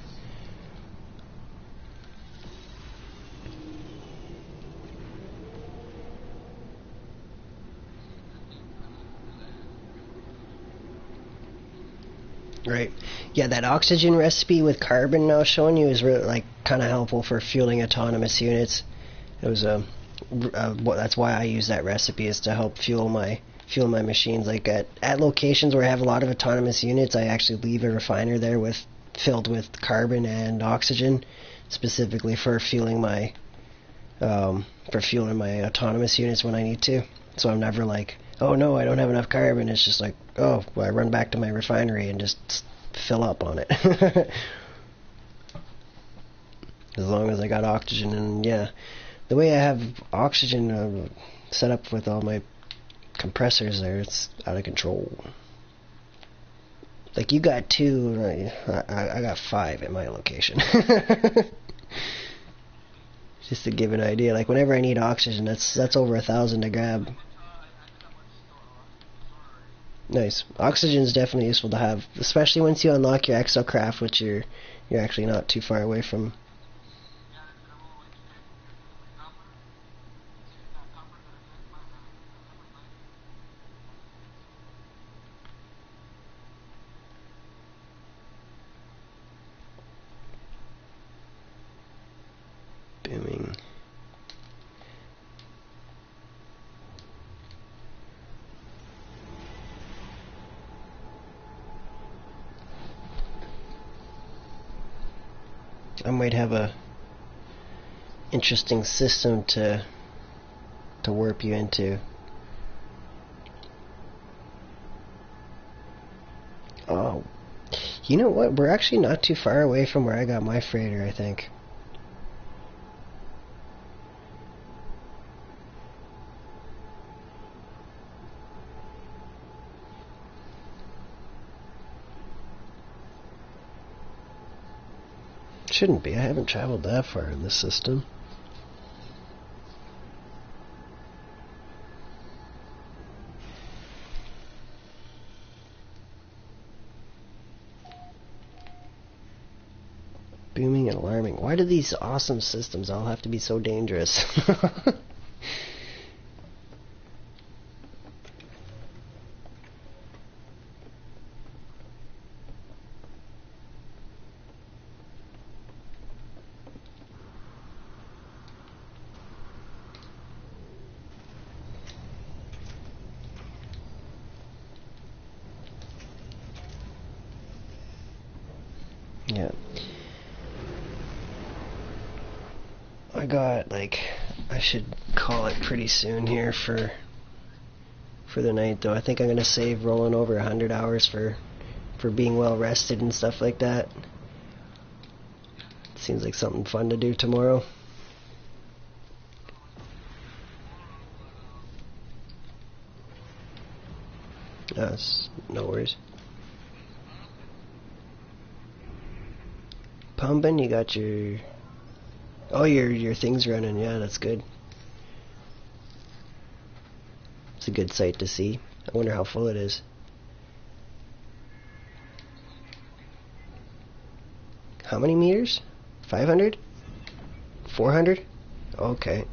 [SPEAKER 1] Right. Yeah, that oxygen recipe with carbon now showing you is really like kind of helpful for fueling autonomous units. It was that's why I use that recipe, is to help fuel my fuel my machines. Like at locations where I have a lot of autonomous units, I actually leave a refiner there filled with carbon and oxygen, specifically for fueling my autonomous units when I need to. So I'm never like, oh no, I don't have enough carbon. It's just like, oh, well, I run back to my refinery and just fill up on it. As long as I got oxygen. And yeah, the way I have oxygen set up with all my compressors there, it's out of control. Like you got 2, I got 5 at my location. Just to give an idea, like whenever I need oxygen, that's over 1,000 to grab. Nice. Oxygen is definitely useful to have, especially once you unlock your exocraft, which you're actually not too far away from. Booming. I might have a interesting system to warp you into. Oh, you know what? We're actually not too far away from where I got my freighter, I think. Shouldn't be. I haven't traveled that far in this system. Booming and alarming. Why do these awesome systems all have to be so dangerous? Yeah. I got, like, I should call it pretty soon here for the night, though. I think I'm going to save rolling over 100 hours for being well rested and stuff like that. Seems like something fun to do tomorrow. Yes, no worries. Pumping, you got your... Oh, your thing's running. Yeah, that's good. It's a good sight to see. I wonder how full it is. How many meters? 500? 400? Okay.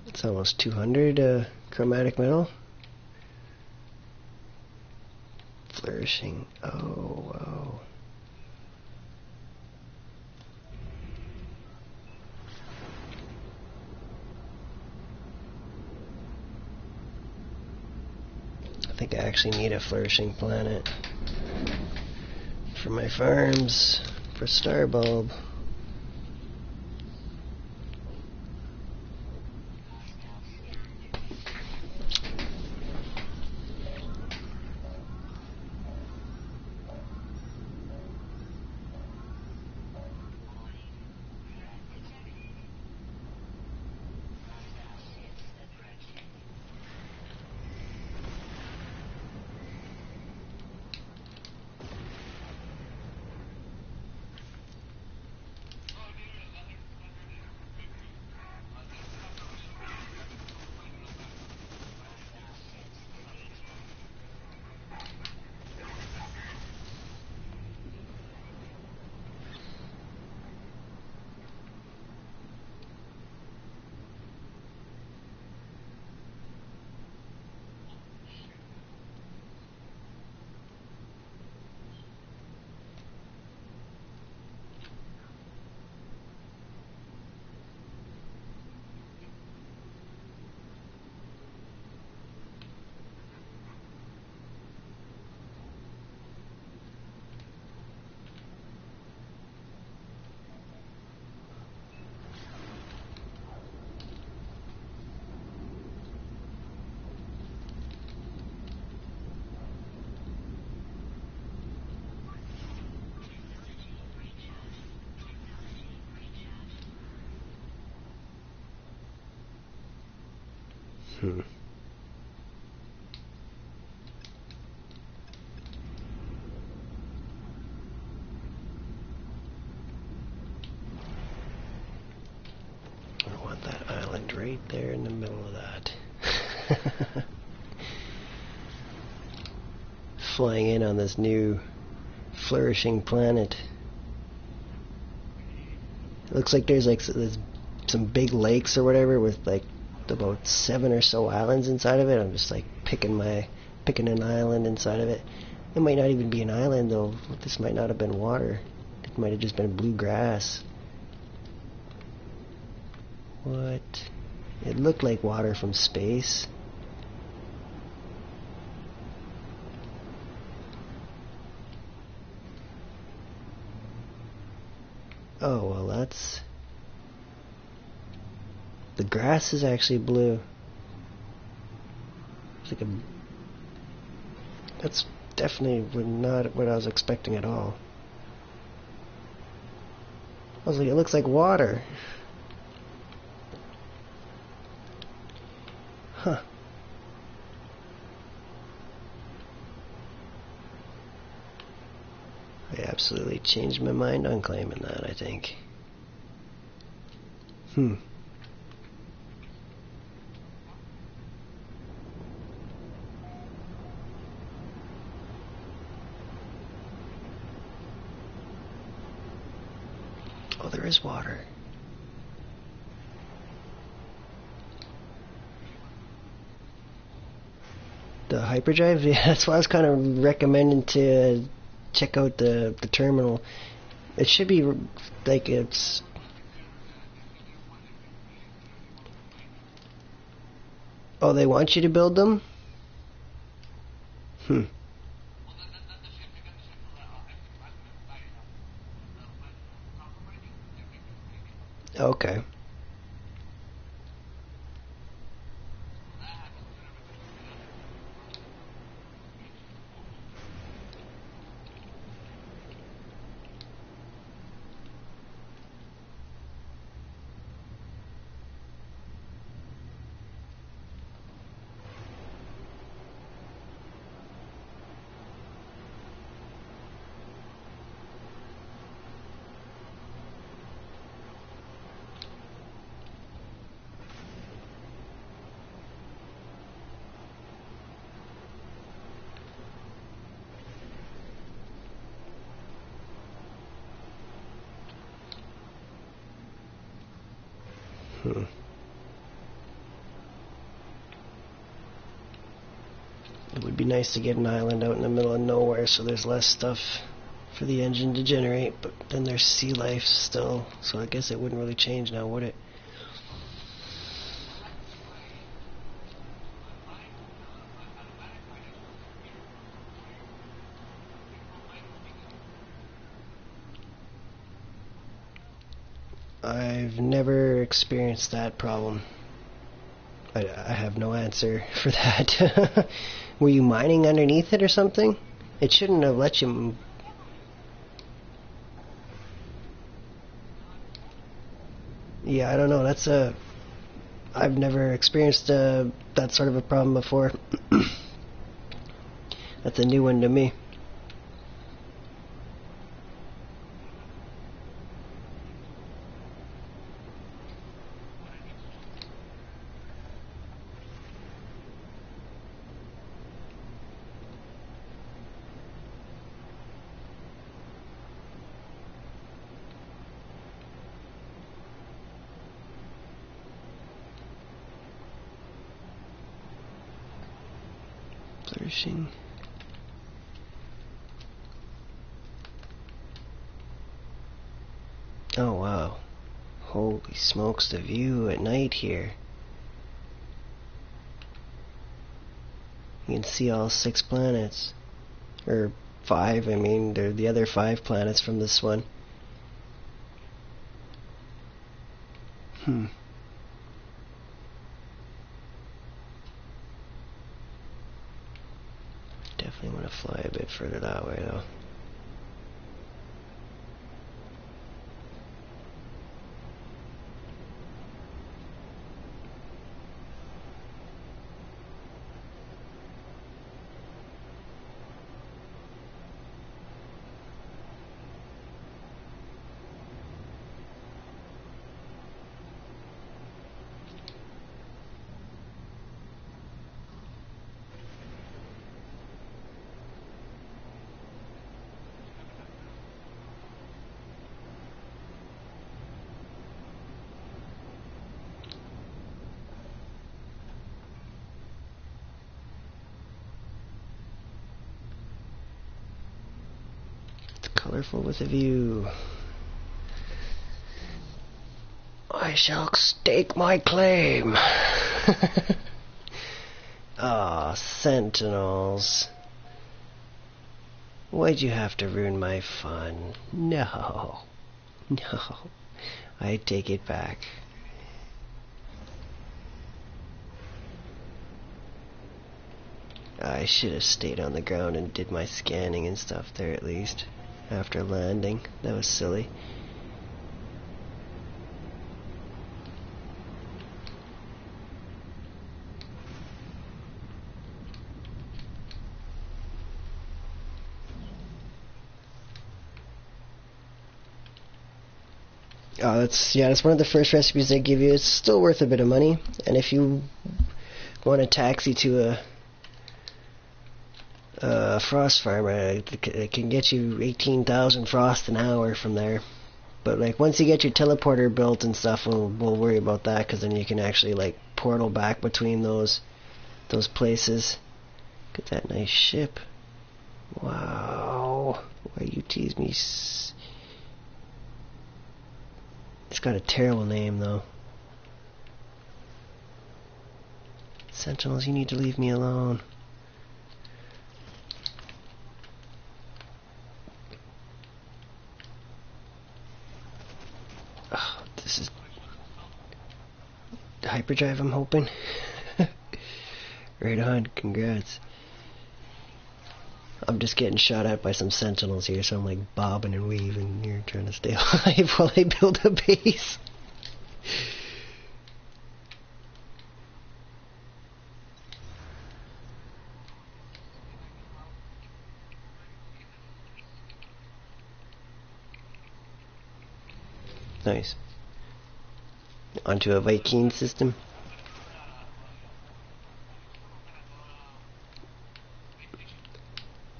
[SPEAKER 1] It's almost 200 chromatic metal. Flourishing. Oh, wow. I think I actually need a flourishing planet for my farms, for Starbulb. Hmm. I want that island right there in the middle of that. Flying in on this new flourishing planet. It looks like there's like some big lakes or whatever with like about 7 or so islands inside of it. I'm just like picking an island inside of it. It might not even be an island though. This might not have been water. It might have just been blue grass. What? It looked like water from space. Oh, well, that's... The grass is actually blue. It's like a... That's definitely not what I was expecting at all. I was like, it looks like water. Huh. I absolutely changed my mind on claiming that, I think. Oh, there is water. The hyperdrive? Yeah, that's why I was kind of recommending to check out the terminal. It should be like it's... Oh, they want you to build them? Okay. It would be nice to get an island out in the middle of nowhere so there's less stuff for the engine to generate, but then there's sea life still, so I guess it wouldn't really change now, would it? I've never experienced that problem. I have no answer for that. Were you mining underneath it or something? It shouldn't have let you... Yeah, I don't know. That's a... I've never experienced that sort of a problem before. That's a new one to me. Flourishing. Oh wow. Holy smokes, the view at night here. You can see all 6 planets. Or 5, I mean, they're the other 5 planets from this one. Definitely want to fly a bit further that way though. Colorful with a view. I shall stake my claim. Ah, sentinels. Why'd you have to ruin my fun? No. No. I take it back. I should have stayed on the ground and did my scanning and stuff there at least. After landing. That was silly. Oh, that's one of the first recipes they give you. It's still worth a bit of money, and if you want a taxi to a frost farm, it can get you 18,000 frost an hour from there. But like once you get your teleporter built and stuff, we'll worry about that, because then you can actually like portal back between those places. Look at that nice ship. Wow. Why you tease me? It's got a terrible name, though. Sentinels, you need to leave me alone. Oh, this is hyperdrive, I'm hoping. Right on, congrats. I'm just getting shot at by some sentinels here, so I'm like bobbing and weaving here, trying to stay alive while I build a base. Nice. Onto a Viking system.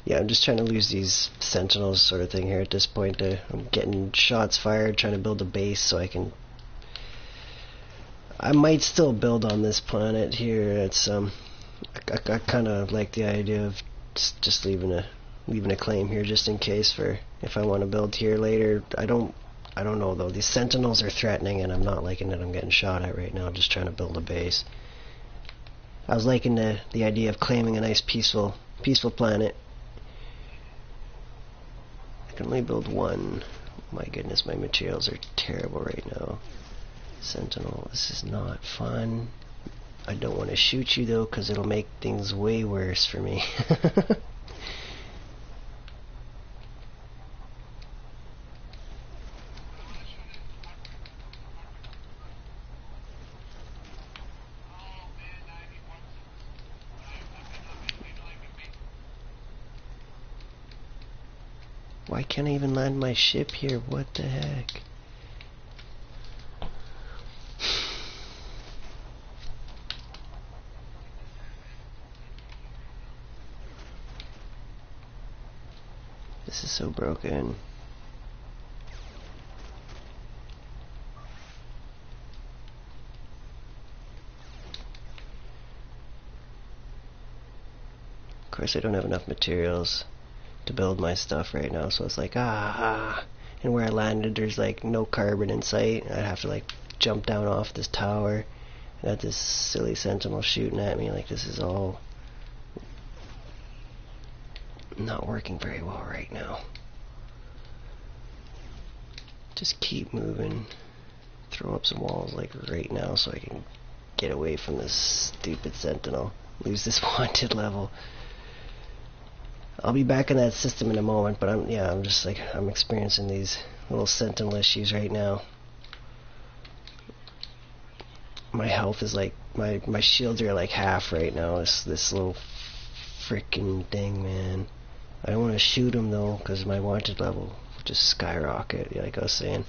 [SPEAKER 1] Yeah, I'm just trying to lose these sentinels sort of thing here at this point. I'm getting shots fired, trying to build a base so I can... I might still build on this planet here. It's I kind of like the idea of just leaving a claim here just in case for if I want to build here later. I don't know though. These sentinels are threatening, and I'm not liking that I'm getting shot at right now. I'm just trying to build a base. I was liking the idea of claiming a nice peaceful planet. I can only build one. My goodness, my materials are terrible right now. Sentinel, this is not fun. I don't want to shoot you though, because it'll make things way worse for me. Why can't I even land my ship here? What the heck? This is so broken. Of course, I don't have enough materials to build my stuff right now, so it's like, and where I landed there's like no carbon in sight. I'd have to like jump down off this tower. I got this silly sentinel shooting at me. Like, this is all not working very well right now. Just keep moving. Throw up some walls like right now so I can get away from this stupid sentinel. Lose this wanted level. I'll be back in that system in a moment, but I'm experiencing these little sentinel issues right now. My health is like, my shields are like half right now. It's this little freaking thing, man. I don't want to shoot him though, because my wanted level will just skyrocket, like I was saying.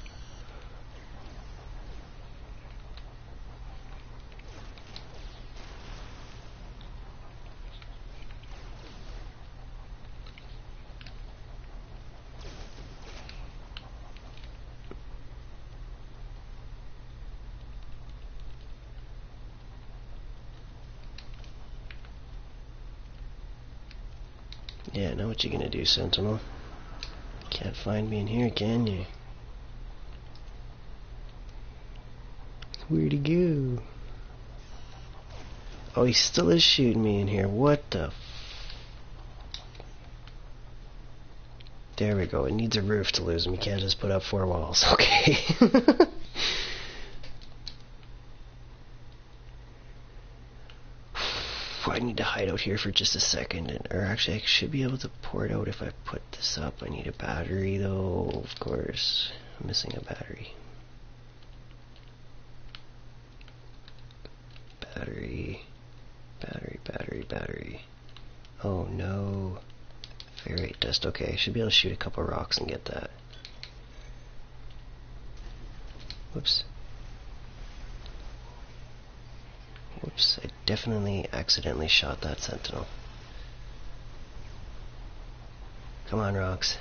[SPEAKER 1] Yeah, now what you gonna do, Sentinel? Can't find me in here, can you? Where'd he go? Oh, he still is shooting me in here. What the There we go. It needs a roof to lose him. You can't just put up 4 walls. Okay. I need to hide out here for just a second. Or actually, I should be able to pour it out if I put this up. I need a battery, though, of course. I'm missing a battery. Battery. Oh, no. Ferrite dust. Okay, I should be able to shoot a couple rocks and get that. Whoops. I definitely accidentally shot that sentinel. Come on, rocks.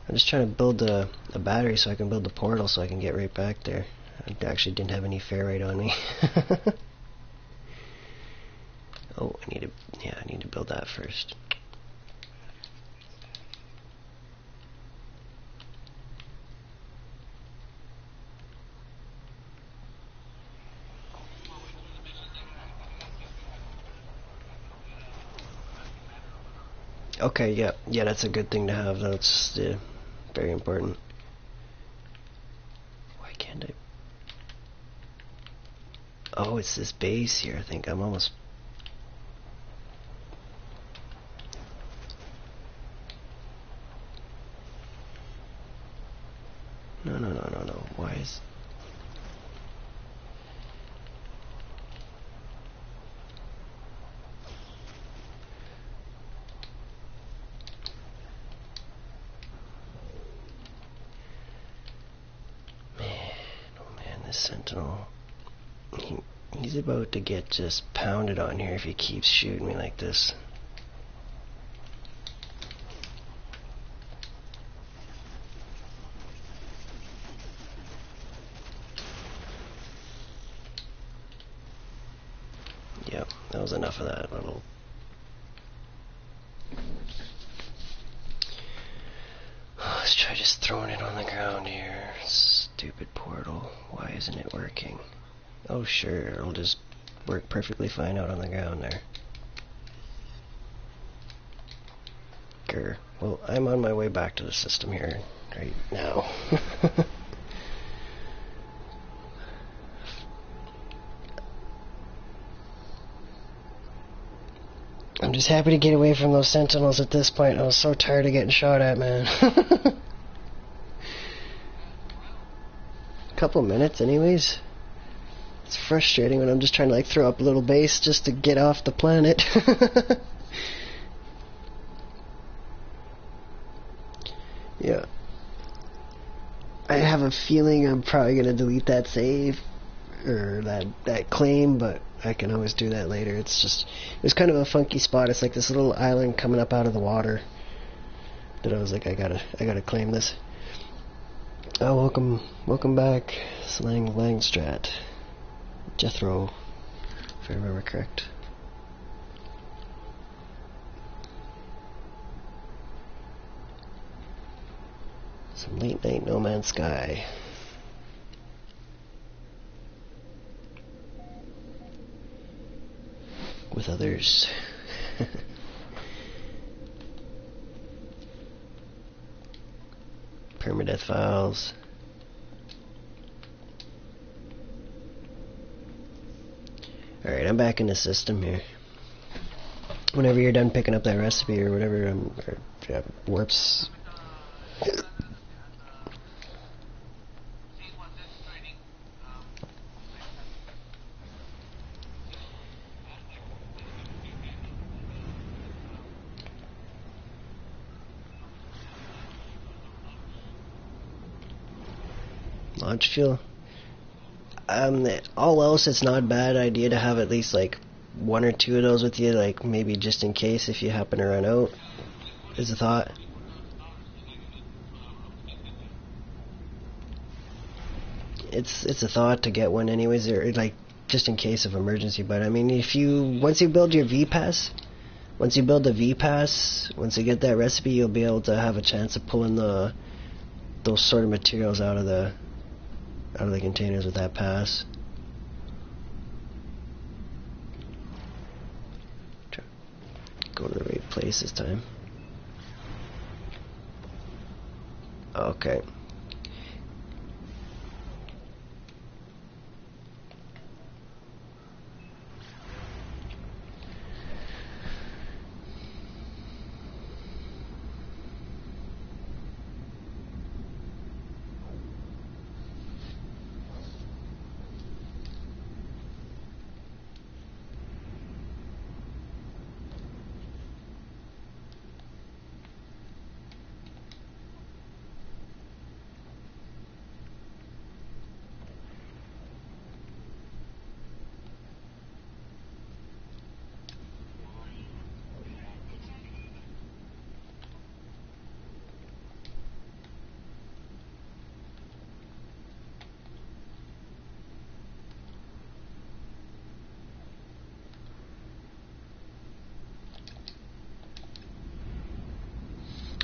[SPEAKER 1] I'm just trying to build a battery so I can build the portal so I can get right back there. I actually didn't have any ferrite on me. Oh, I need to build that first. Okay, yeah, that's a good thing to have. That's very important. Why can't I? Oh, it's this base here. I think I'm almost. No. Why is? Sentinel. He's about to get just pounded on here if he keeps shooting me like this. Yep, that was enough of that little. Let's try just throwing it on the ground here. Stupid portal. Why isn't it working? Oh sure, it'll just work perfectly fine out on the ground there. Grr. Well, I'm on my way back to the system here right now. I'm just happy to get away from those sentinels at this point. I was so tired of getting shot at, man. Couple minutes anyways. It's frustrating when I'm just trying to like throw up a little base just to get off the planet. Yeah. I have a feeling I'm probably gonna delete that save or that claim, but I can always do that later. It's just, it was kind of a funky spot. It's like this little island coming up out of the water that I was like, I gotta claim this. Oh, welcome back, Langstrat. Jethro, if I remember correct. Some late night No Man's Sky. With others. PermaDeath files. Alright, I'm back in the system here. Whenever you're done picking up that recipe or whatever, warps. Launch fuel. All else, it's not a bad idea to have at least like 1 or 2 of those with you, like maybe just in case if you happen to run out, is a thought. It's a thought to get one anyways, or like just in case of emergency. But I mean, if you once you build your V pass, once you build the V-Pass, once you get that recipe, you'll be able to have a chance of pulling those sort of materials out of the containers with that pass. Go to the right place this time. Okay.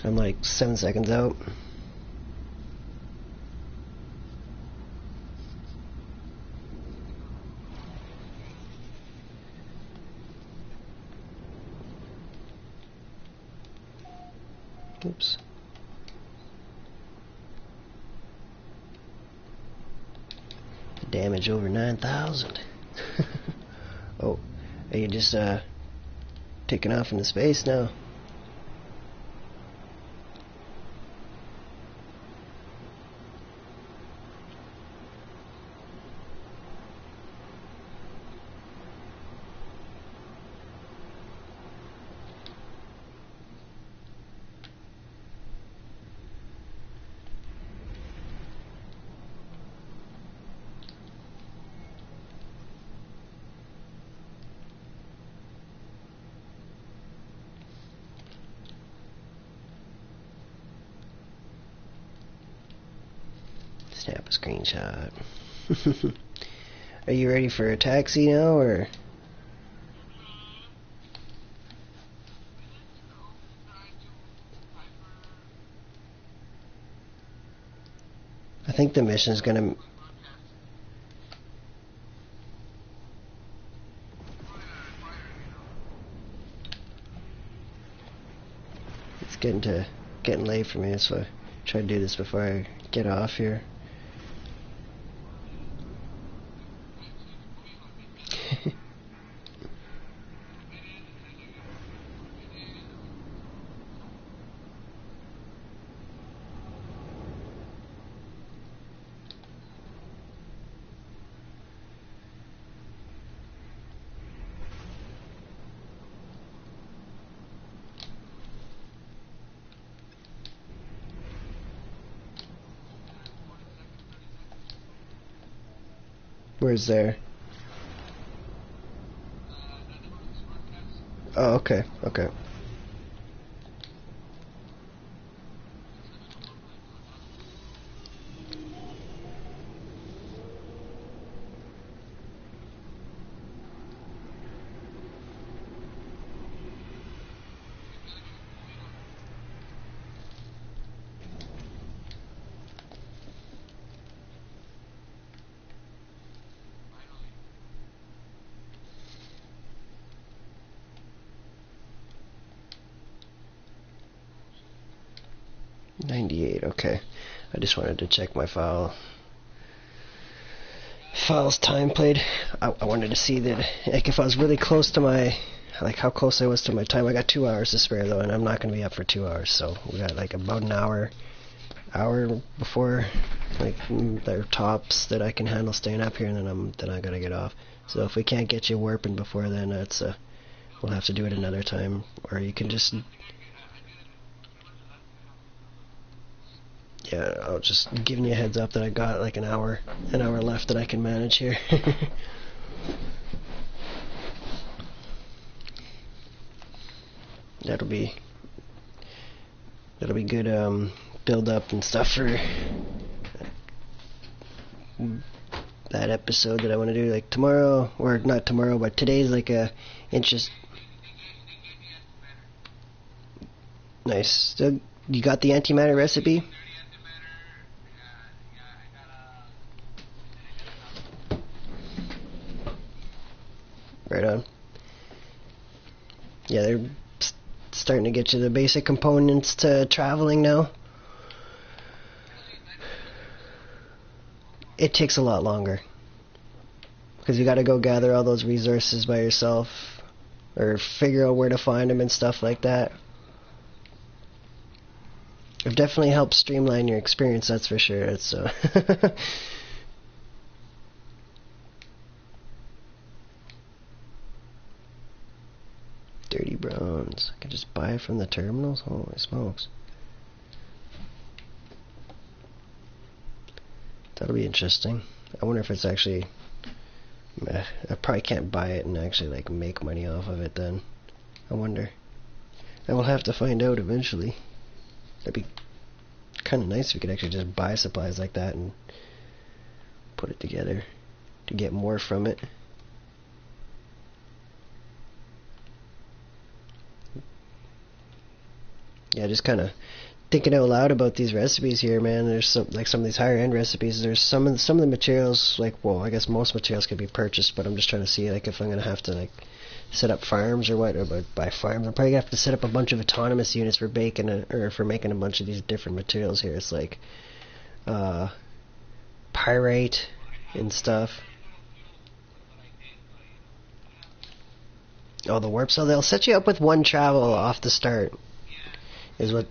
[SPEAKER 1] I'm like 7 seconds out. Oops. Damage over 9,000. Oh, are you just taking off into space now? Snap a screenshot. Are you ready for a taxi now, or? I think the mission's gonna... It's getting late for me, so I try to do this before I get off here. Where's there? Oh, okay, okay. $98, okay. I just wanted to check my file's time played. I wanted to see that, like, if I was really close to my, like, how close I was to my time. I got 2 hours to spare though, and I'm not going to be up for 2 hours, so we got like about an hour before, like, their tops that I can handle staying up here, and then I gotta get off. So if we can't get you warping before then, that's we'll have to do it another time, or you can just... Yeah, I'll just giving you a heads up that I got like an hour left that I can manage here. That'll be good build up and stuff for that episode that I want to do, like tomorrow, or not tomorrow, but today's like a interest. Nice. Still, you got the antimatter recipe? Right on. Yeah, they're starting to get you the basic components to traveling now. It takes a lot longer. Because you gotta go gather all those resources by yourself. Or figure out where to find them and stuff like that. It definitely helps streamline your experience, that's for sure. It's Dirty bronze. I can just buy it from the terminals? Holy smokes. That'll be interesting. I wonder if it's actually... I probably can't buy it and actually like make money off of it then. I wonder. I will have to find out eventually. That'd be kind of nice if we could actually just buy supplies like that and put it together to get more from it. Yeah, just kind of thinking out loud about these recipes here, man. There's some of these higher end recipes. There's some of the materials, like, well, I guess most materials can be purchased, but I'm just trying to see like if I'm gonna have to like set up farms or what. Or by farms, I'm probably gonna have to set up a bunch of autonomous units for for making a bunch of these different materials here. It's like pyrite and stuff. Oh, the warp cell. They'll set you up with one travel off the start. Is what.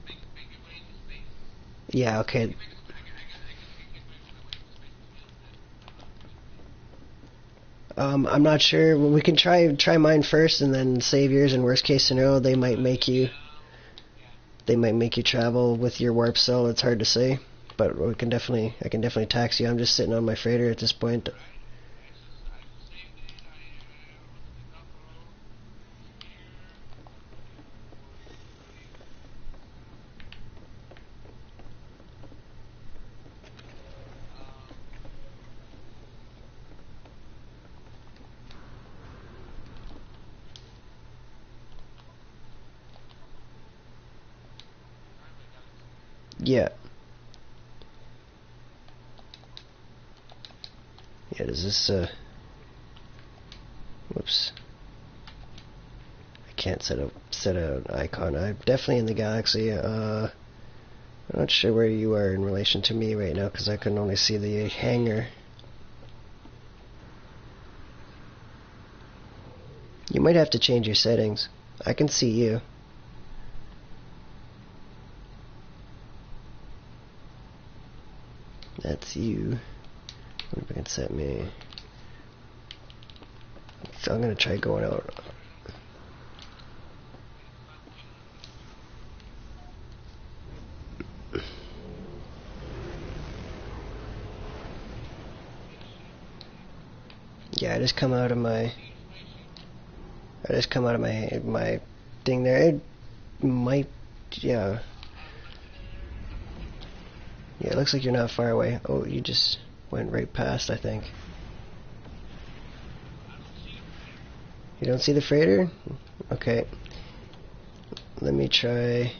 [SPEAKER 1] Yeah, okay. I'm not sure. We can try mine first and then save yours. In worst case scenario, they might make you travel with your warp cell. It's hard to say, but I can definitely tax you. I'm just sitting on my freighter at this point. Yeah. Yeah, does this, whoops. I can't set an icon. I'm definitely in the galaxy. I'm not sure where you are in relation to me right now, because I can only see the hangar. You might have to change your settings. I can see you. That's you. What if I can set me? So I'm gonna try going out. Yeah, I just come out of my my thing there. It might, yeah. Yeah, it looks like you're not far away. Oh, you just went right past, I think. You don't see the freighter? Okay. Let me try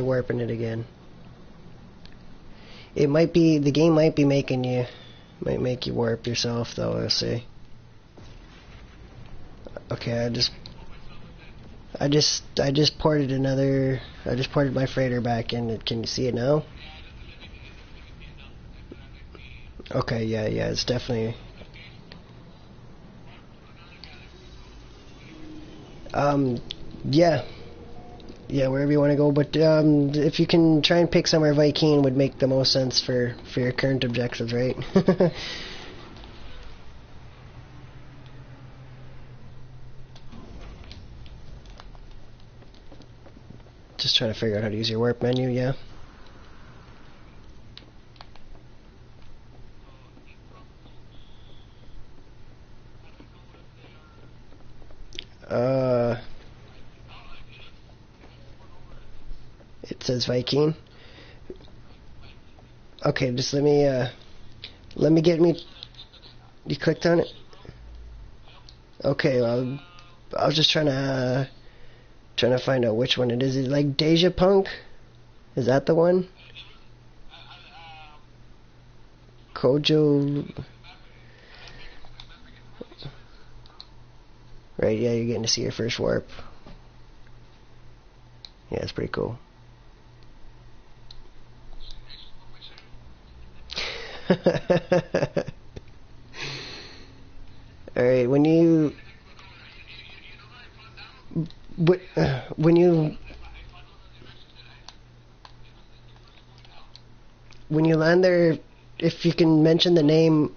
[SPEAKER 1] warping it again. It might be, the game might be making you, might make you warp yourself though, I'll see. Okay, I just ported my freighter back in. Can you see it now? Okay, yeah, it's definitely... yeah. Yeah, wherever you want to go, but if you can try and pick somewhere Viking would make the most sense for your current objectives, right? Just trying to figure out how to use your warp menu, yeah. It says Viking. Okay, just let me get me. You clicked on it? Okay, well, I was just trying to Trying to find out which one it is. Is it like Deja Punk? Is that the one? Kojo. Right, yeah, you're getting to see your first warp. Yeah, it's pretty cool. Alright, when you land there, if you can mention the name.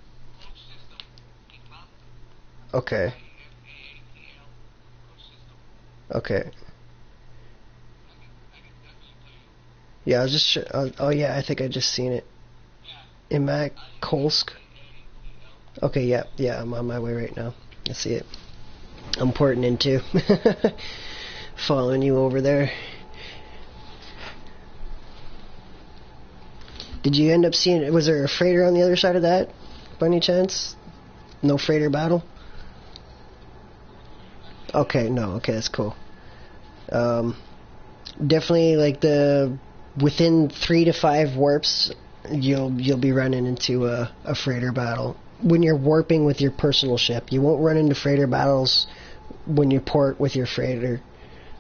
[SPEAKER 1] Okay. Okay. Yeah, I was just oh yeah, I think I just seen it. Imak Kolsk. Okay, yeah, I'm on my way right now. I see it. I'm porting in too. Following you over there. Did you end up seeing, was there a freighter on the other side of that, by any chance? No freighter battle? Okay, no, okay, that's cool. Definitely, like, within 3 to 5 warps, you'll be running into a freighter battle. When you're warping with your personal ship, you won't run into freighter battles when you port with your freighter,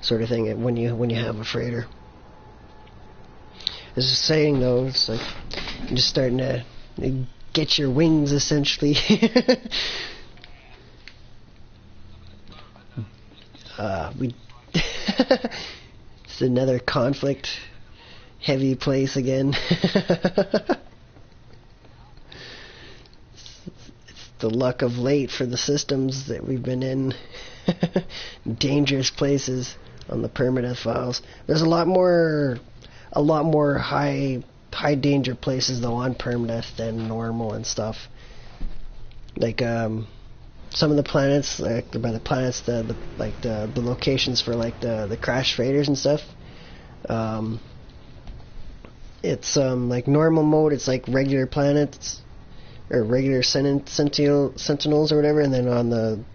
[SPEAKER 1] sort of thing, when you have a freighter. As I was saying though, it's like you're just starting to get your wings essentially. It's another conflict heavy place again. It's the luck of late for the systems that we've been in. Dangerous places on the PermaDeath files. There's a lot more high danger places though on PermaDeath than normal and stuff. Like some of the planets, like by the planets, the locations for like the crash freighters and stuff. It's like normal mode. It's like regular planets or regular sentinels or whatever, and then on the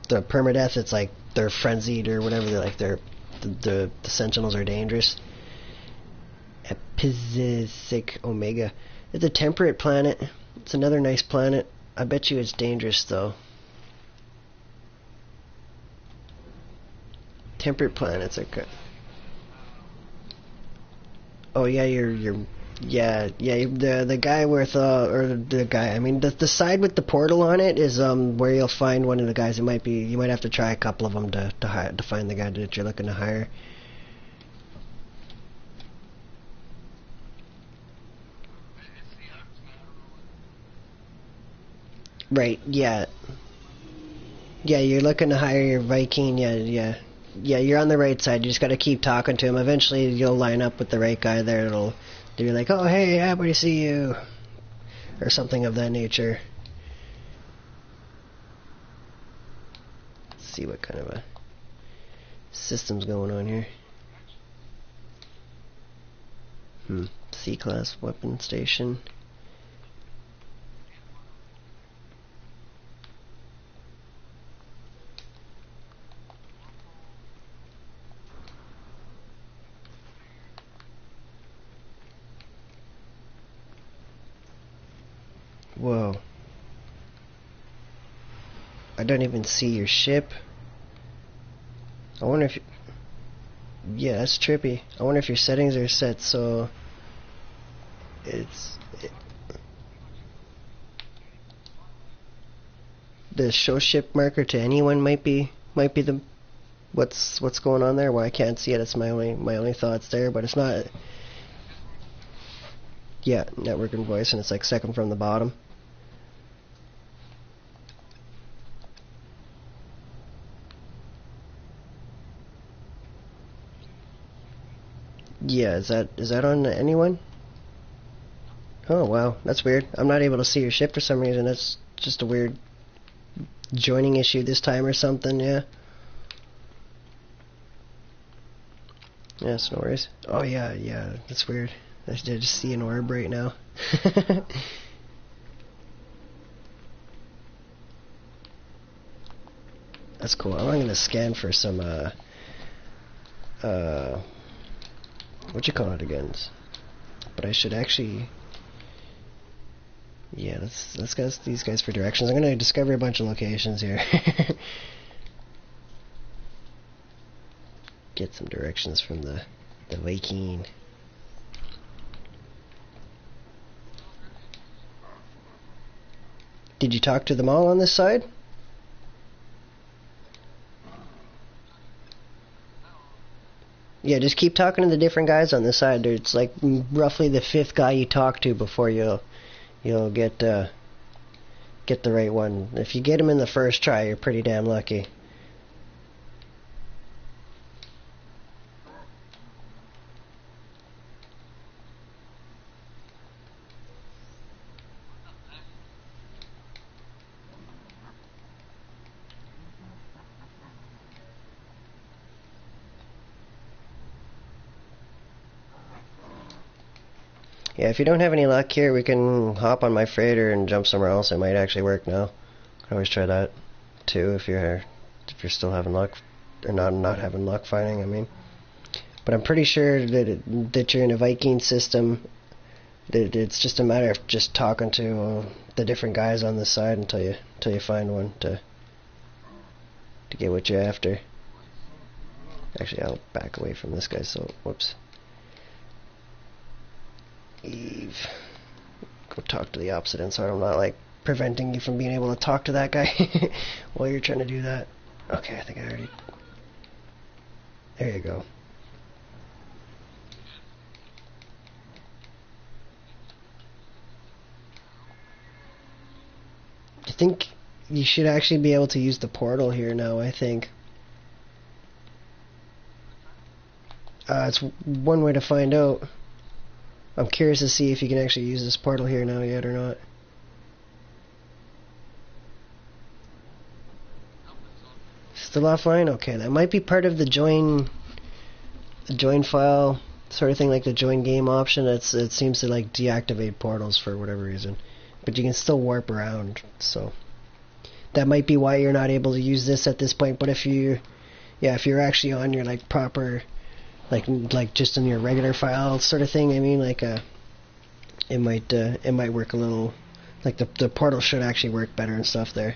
[SPEAKER 1] PermaDeath, it's like they're frenzied or whatever. They're like the sentinels are dangerous. Epizisic Omega. It's a temperate planet. It's another nice planet. I bet you it's dangerous though. Temperate planets are good. Oh yeah, the guy with or the guy. I mean the side with the portal on it is where you'll find one of the guys. You might have to try a couple of them to find the guy that you're looking to hire. Right, yeah. Yeah, you're looking to hire your Viking, yeah, you're on the right side. You just gotta keep talking to him. Eventually you'll line up with the right guy there. You're like, oh hey, happy to see you. Or something of that nature. Let's see what kind of a system's going on here. C-class weapon station. Whoa. I don't even see your ship. I wonder if... Yeah, that's trippy. I wonder if your settings are set so... The show ship marker to anyone might be the... What's going on there? Well, I can't see it. It's my only thoughts there, but it's not... Yeah, network and voice, and it's like second from the bottom. Yeah, is that on anyone? Oh wow, that's weird. I'm not able to see your ship for some reason. That's just a weird joining issue this time or something, yeah. Yes, no worries. Oh yeah, that's weird. I just see an orb right now. That's cool. I'm gonna scan for some what you call it again? But I should actually, yeah, let's go these guys for directions. I'm gonna discover a bunch of locations here. Get some directions from the Viking. Did you talk to them all on this side? Yeah, just keep talking to the different guys on this side. It's like roughly the 5th guy you talk to before you'll get the right one. If you get him in the first try, you're pretty damn lucky. Yeah, if you don't have any luck here, we can hop on my freighter and jump somewhere else. It might actually work now. Can always try that too if you're still having luck, or not having luck finding. I mean, but I'm pretty sure that you're in a Viking system. That it's just a matter of just talking to the different guys on this side until you find one to get what you're after. Actually, I'll back away from this guy. So whoops. Eve, go talk to the opposite end so I'm not like preventing you from being able to talk to that guy while you're trying to do that. Okay, I think I already... There you go. I think you should actually be able to use the portal here now, I think. It's one way to find out. I'm curious to see if you can actually use this portal here now yet or not. Still offline? Okay, that might be part of the join file sort of thing, like the join game option. It seems to like deactivate portals for whatever reason. But you can still warp around, so that might be why you're not able to use this at this point. But if you're actually on your like proper like just in your regular file sort of thing, I mean, like it might work a little, like the portal should actually work better and stuff there.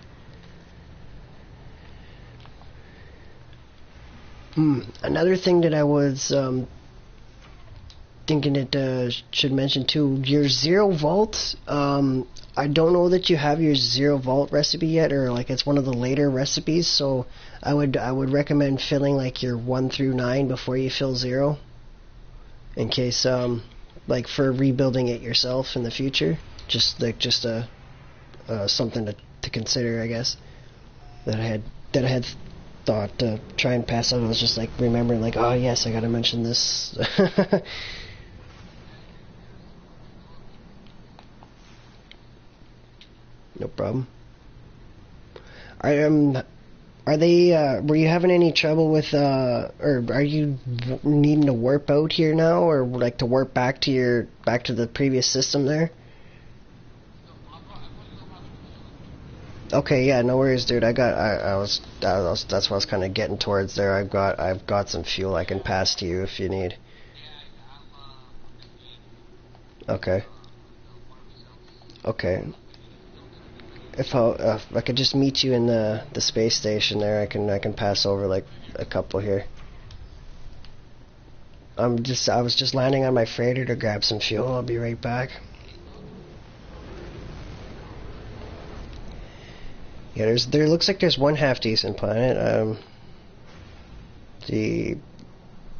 [SPEAKER 1] Another thing that I was thinking that should mention too, your 0 vault. I don't know that you have your 0 vault recipe yet, or like it's one of the later recipes. So I would recommend filling like your 1 through 9 before you fill 0, in case like for rebuilding it yourself in the future. Just something to consider, I guess. That I had thought to try and pass on. I was just like remembering, like, oh yes, I gotta mention this. No problem. Are they? Were you having any trouble with? Or are you needing to warp out here now, or like to warp back to the previous system there? Okay, yeah, no worries, dude. That's what I was kind of getting towards there. I've got some fuel I can pass to you if you need. Okay. Okay. If I could just meet you in the space station there, I can pass over like a couple here. I was just landing on my freighter to grab some fuel. I'll be right back. Yeah, there looks like there's one half decent planet. The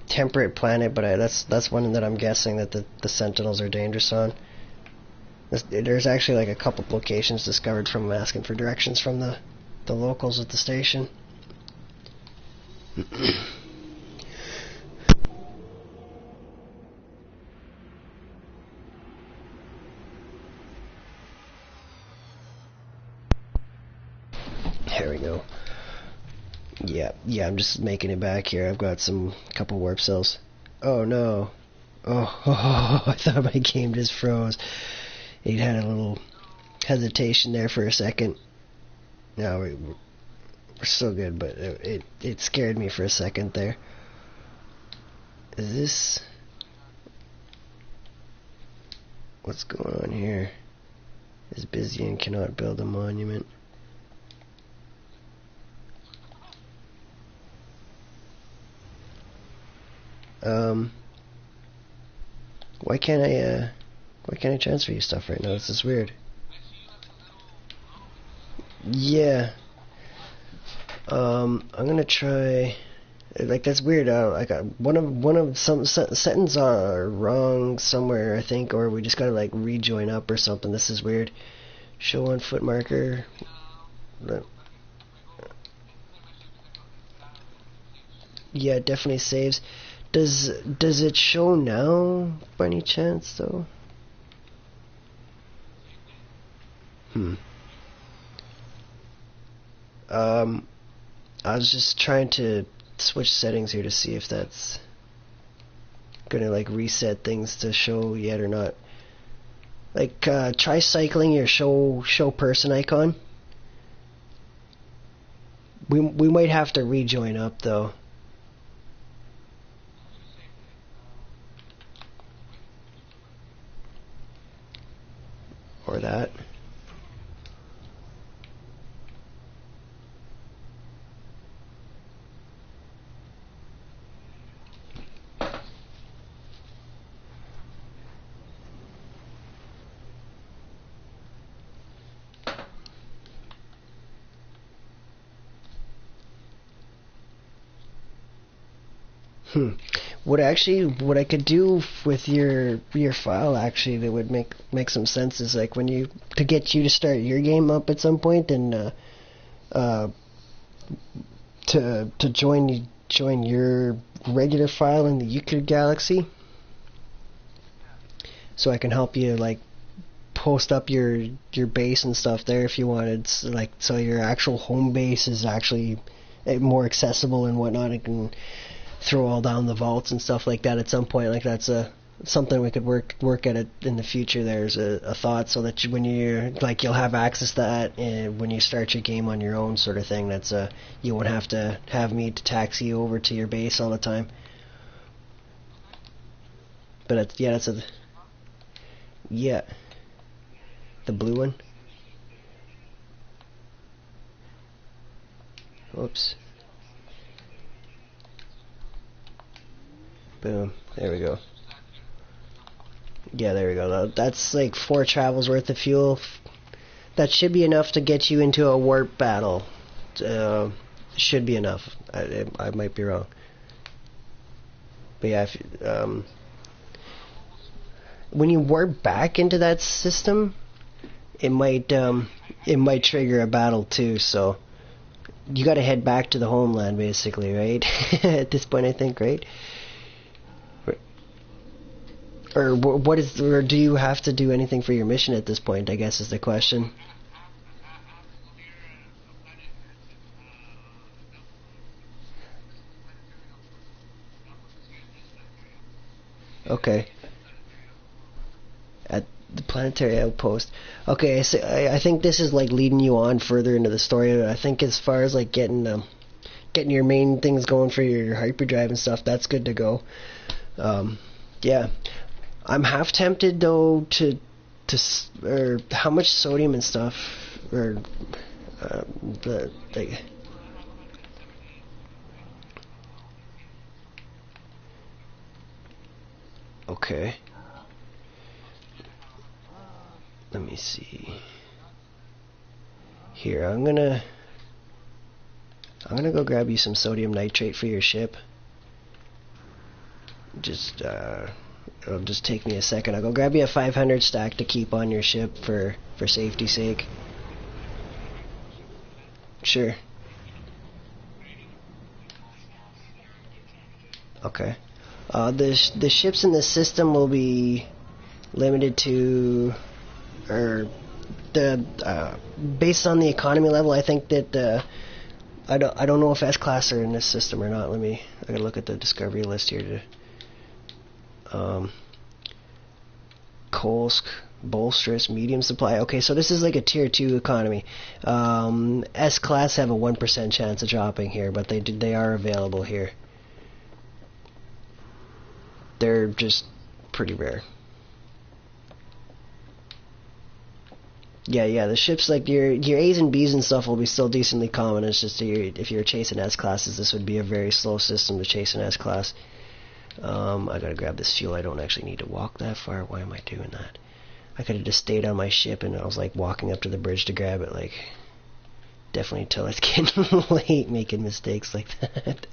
[SPEAKER 1] temperate planet, but that's one that I'm guessing that the Sentinels are dangerous on. There's actually like a couple locations discovered from asking for directions from the locals at the station. There we go. Yeah, I'm just making it back here. I've got couple warp cells. Oh no. Oh, I thought my game just froze. It had a little hesitation there for a second. No, we're still good, but it scared me for a second there. Is this... What's going on here? Is busy and cannot build a monument. Why can't I transfer you stuff right now? This is weird. Yeah. I'm gonna try. Like, that's weird. I got one of some sentences are wrong somewhere, I think, or we just gotta like rejoin up or something. This is weird. Show on foot marker. Yeah, it definitely saves. Does it show now by any chance though? I was just trying to switch settings here to see if that's gonna like reset things to show yet or not. Like, try cycling your show person icon. We might have to rejoin up though. Or that. What I could do with your file actually that would make some sense is like when you to get you to start your game up at some point and to join your regular file in the Euclid Galaxy, so I can help you like post up your base and stuff there if you wanted, so your actual home base is actually more accessible and whatnot. It can throw all down the vaults and stuff like that at some point. Like, that's something we could work at it in the future. There's a thought so that when you're like, you'll have access to that and when you start your game on your own, sort of thing. That's you won't have to have me to taxi you over to your base all the time. But that's the blue one. Whoops. Boom. There we go. Yeah, there we go. That's like 4 travels worth of fuel. That should be enough to get you into a warp battle. Should be enough. I might be wrong. But yeah, when you warp back into that system, it might trigger a battle too. So you got to head back to the homeland, basically, right? At this point, I think, right? Or do you have to do anything for your mission at this point, I guess is the question. Okay. At the planetary outpost. Okay, so I think this is like leading you on further into the story. I think as far as like getting your main things going for your hyperdrive and stuff, that's good to go. Yeah. I'm half tempted though to or how much sodium and stuff, or okay. Let me see. Here, I'm gonna go grab you some sodium nitrate for your ship. It'll just take me a second. I'll go grab you a 500 stack to keep on your ship for safety's sake. Sure. Okay. The ships in the system will be limited to, or based on the economy level. I think that I don't know if S-class are in this system or not. I gotta look at the discovery list here to. Kolsk, bolsterous, medium supply. Okay, so this is like a tier 2 economy. S-class have a 1% chance of dropping here, but they are available here. they're just pretty rare. Yeah, the ships, like your A's and B's and stuff will be still decently common. It's just if you're chasing S classes, this would be a very slow system to chase an S class. I gotta grab this fuel. I don't actually need to walk that far. Why am I doing that? I could have just stayed on my ship and I was like walking up to the bridge to grab it. Like, definitely till it's getting late making mistakes like that.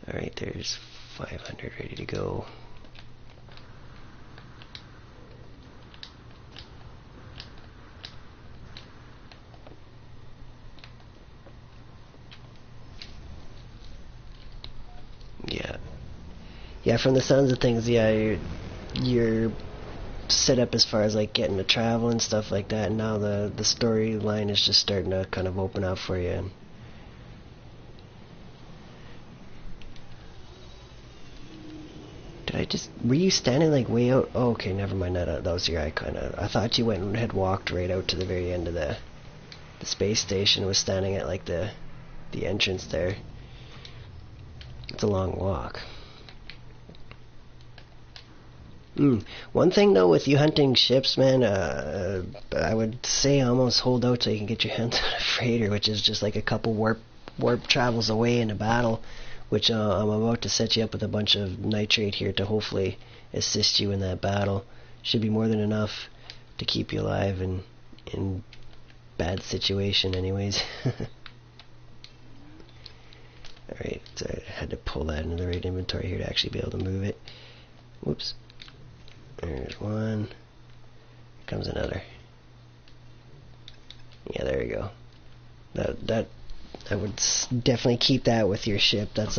[SPEAKER 1] Alright, there's 500 ready to go. Yeah, from the sounds of things, yeah, you're set up as far as like getting to travel and stuff like that, and now the storyline is just starting to kind of open up for you. Were you standing like way out? Oh, okay, never mind, that was your eye kinda. I thought you went and had walked right out to the very end of the space station and was standing at like the entrance there. It's a long walk. One thing though with you hunting ships, man, I would say almost hold out till you can get your hands on a freighter, which is just like a couple warp travels away in a battle, which I'm about to set you up with a bunch of nitrate here to hopefully assist you in that battle. Should be more than enough to keep you alive in bad situation anyways. Alright, so I had to pull that into the right inventory here to actually be able to move it. Whoops. There's one. Here comes another. Yeah, there you go. That I would definitely keep that with your ship. It's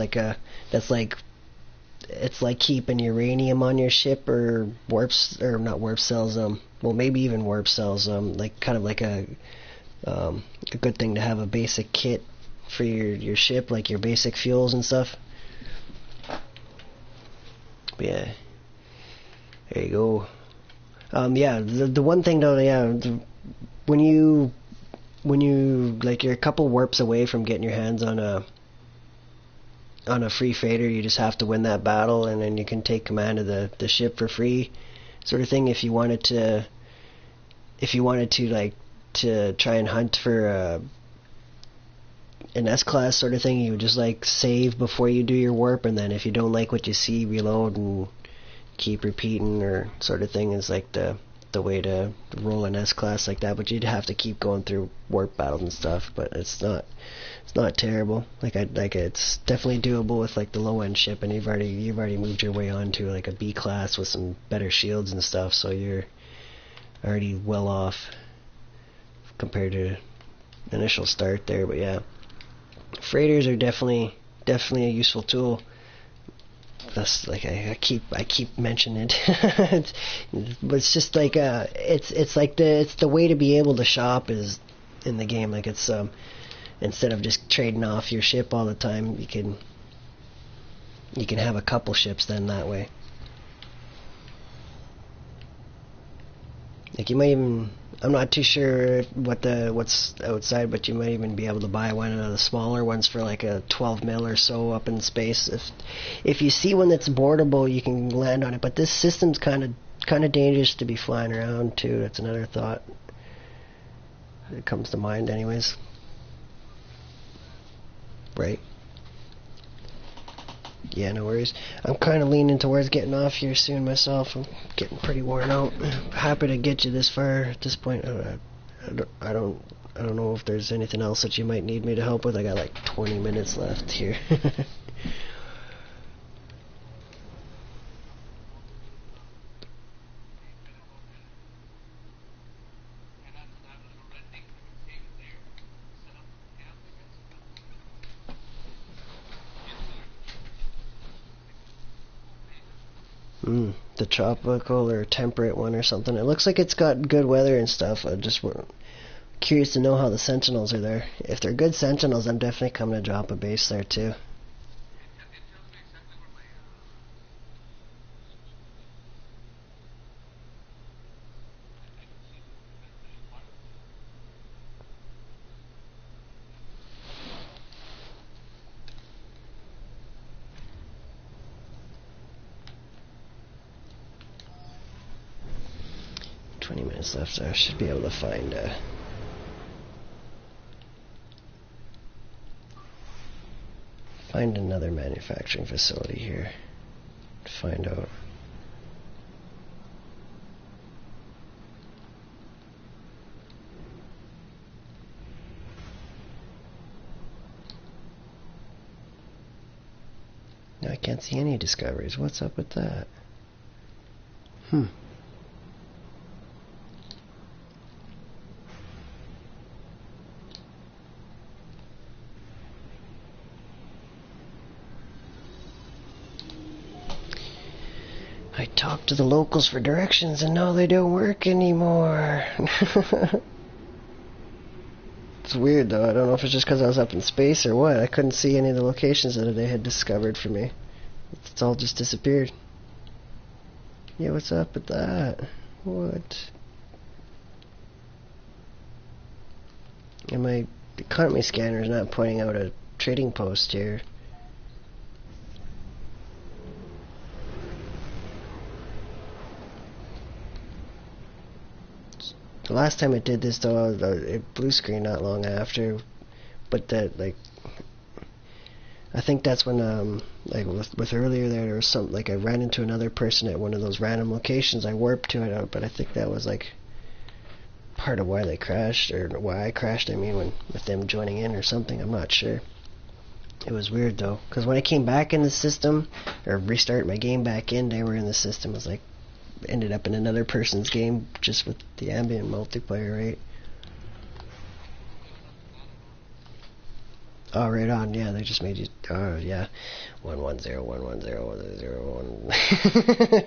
[SPEAKER 1] like keeping uranium on your ship, or not warp cells. Well, maybe even warp cells. Like kind of like a good thing to have a basic kit for your ship, like your basic fuels and stuff. But yeah. There you go. Yeah, the one thing though, yeah, when you like you're a couple warps away from getting your hands on a free freighter, you just have to win that battle, and then you can take command of the ship for free, sort of thing. If you wanted to like to try and hunt for an S-class sort of thing, you would just like save before you do your warp, and then if you don't like what you see, reload and keep repeating, or sort of thing is like the way to roll an S-class like that. But you'd have to keep going through warp battles and stuff, but it's not terrible. It's definitely doable with like the low end ship, and you've already moved your way on to like a B class with some better shields and stuff, so you're already well off compared to initial start there. But yeah, freighters are definitely a useful tool. That's like I keep mentioning it. But it's just like it's the way to be able to shop is in the game. Like it's instead of just trading off your ship all the time, you can have a couple ships then that way. Like you might even, I'm not too sure what's outside, but you might even be able to buy one of the smaller ones for like a 12 mil or so up in space. If you see one that's boardable, you can land on it. But this system's kind of dangerous to be flying around too. That's another thought that comes to mind, anyways. Right. Yeah, no worries. I'm kind of leaning towards getting off here soon myself. I'm getting pretty worn out. Happy to get you this far at this point. I don't know if there's anything else that you might need me to help with. I got like 20 minutes left here. The tropical or temperate one or something. It looks like it's got good weather and stuff. I just curious to know how the Sentinels are there. If they're good Sentinels, I'm definitely coming to drop a base there too. 20 minutes left, so I should be able to find another manufacturing facility here to find out. Now I can't see any discoveries. What's up with that? I talked to the locals for directions and now they don't work anymore. It's weird though. I don't know if it's just because I was up in space or what. I couldn't see any of the locations that they had discovered for me. It's all just disappeared. Yeah, what's up with that? What? And my economy scanner is not pointing out a trading post here. The last time it did this though, it blue screen not long after, but that like, I think that's when like with earlier there was something like I ran into another person at one of those random locations. I warped to it, but I think that was like part of why they crashed, or why I crashed. I mean, with them joining in or something. I'm not sure. It was weird though, because when I came back in the system or restart my game back in, they were in the system. It was like ended up in another person's game just with the ambient multiplayer, right? Oh, right on. Yeah, they just made you. Oh, yeah. 110110101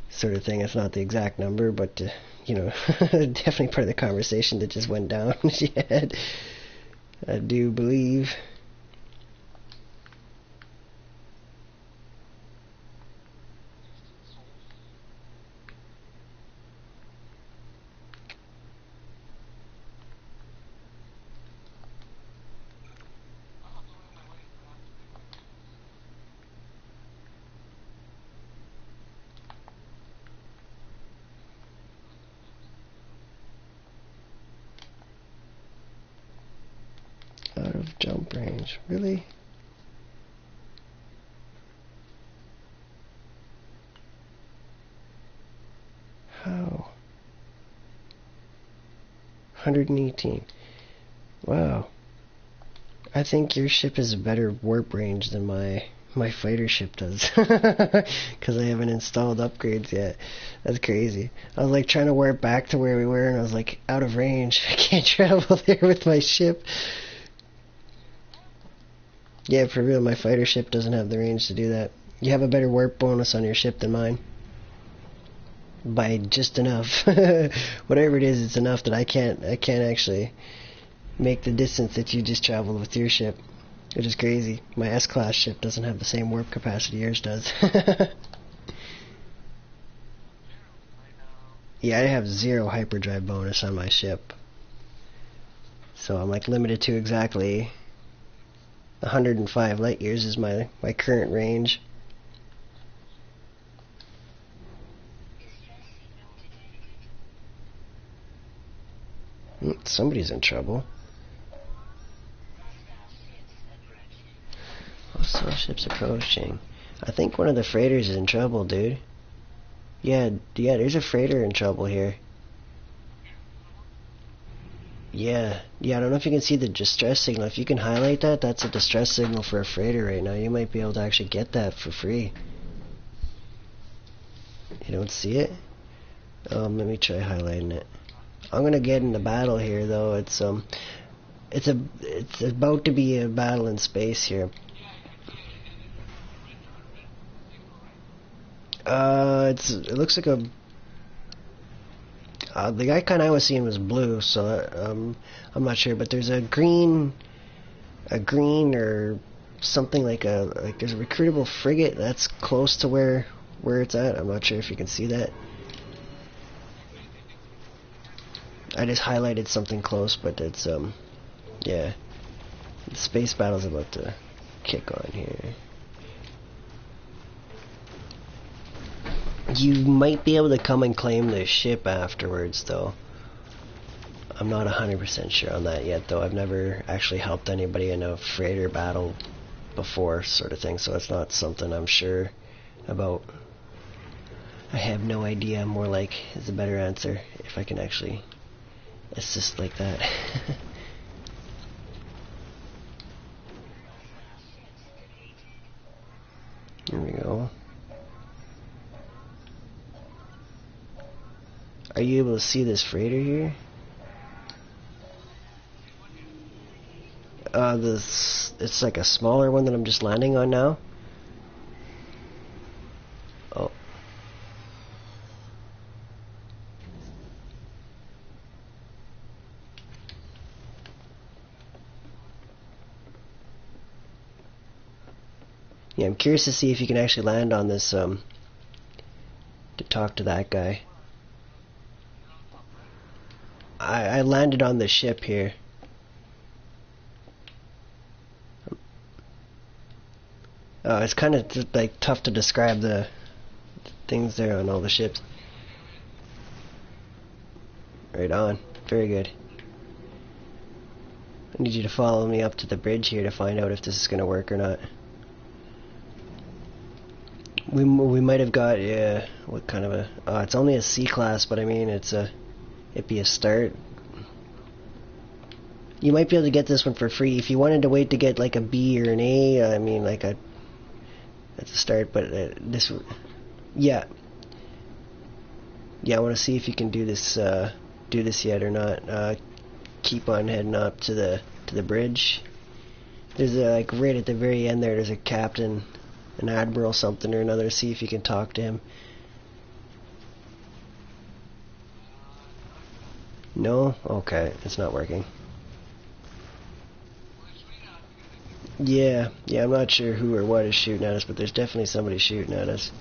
[SPEAKER 1] sort of thing. It's not the exact number, but you know, definitely part of the conversation that just went down. Yeah, I do believe. Out of jump range. Really? How? 118. Wow. I think your ship has a better warp range than my fighter ship does. Because I haven't installed upgrades yet. That's crazy. I was like trying to warp back to where we were and I was like out of range. I can't travel there with my ship. Yeah, for real, my fighter ship doesn't have the range to do that. You have a better warp bonus on your ship than mine. By just enough. Whatever it is, it's enough that I can't actually make the distance that you just traveled with your ship. Which is crazy. My S-Class ship doesn't have the same warp capacity yours does. Yeah, I have 0 hyperdrive bonus on my ship. So I'm like limited to exactly 105 light years is my current range. Somebody's in trouble. Hostile ships approaching. I think one of the freighters is in trouble, dude. Yeah, there's a freighter in trouble here. Yeah, I don't know if you can see the distress signal. If you can highlight that, that's a distress signal for a freighter right now. You might be able to actually get that for free. You don't see it? Let me try highlighting it. I'm gonna get into battle here though. It's about to be a battle in space here. It looks like a the icon I was seeing was blue, so I'm not sure, but there's a green or something like there's a recruitable frigate that's close to where it's at. I'm not sure if you can see that. I just highlighted something close, but it's yeah, the space battle's about to kick on here. You might be able to come and claim the ship afterwards, though. I'm not 100% sure on that yet, though. I've never actually helped anybody in a freighter battle before, sort of thing, so it's not something I'm sure about. I have no idea, more like is a better answer, if I can actually assist like that. Here we go. Are you able to see this freighter here? It's like a smaller one that I'm just landing on now. Oh. Yeah, I'm curious to see if you can actually land on this, to talk to that guy. I landed on the ship here. It's kind of like tough to describe the things there on all the ships. Right on. Very good. I need you to follow me up to the bridge here to find out if this is going to work or not. We might have got, yeah, what kind of a... it's only a C class, but I mean, it'd be a start. You might be able to get this one for free. If you wanted to wait to get like a B or an A, I mean, like that's a start, but this... Yeah. Yeah, I want to see if you can do this yet or not. Keep on heading up to the bridge. There's like right at the very end there, there's a captain, an admiral something or another. See if you can talk to him. No? Okay, it's not working. Yeah, I'm not sure who or what is shooting at us, but there's definitely somebody shooting at us.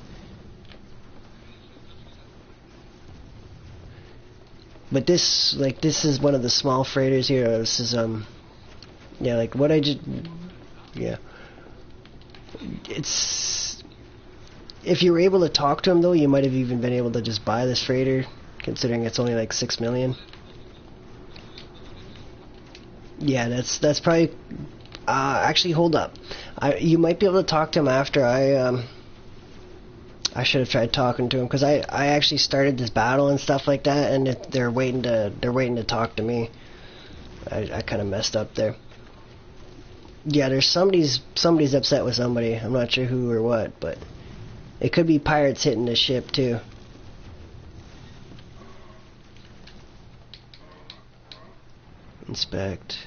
[SPEAKER 1] But this is one of the small freighters here. This is, yeah, like what I just, yeah. It's, if you were able to talk to him though, you might have even been able to just buy this freighter, considering it's only like 6 million. Yeah, that's probably, actually hold up. You might be able to talk to him after I should have tried talking to him, because I actually started this battle and stuff like that, and they're waiting to talk to me. I kind of messed up there. Yeah, there's somebody's upset with somebody. I'm not sure who or what, but it could be pirates hitting the ship too. Inspect.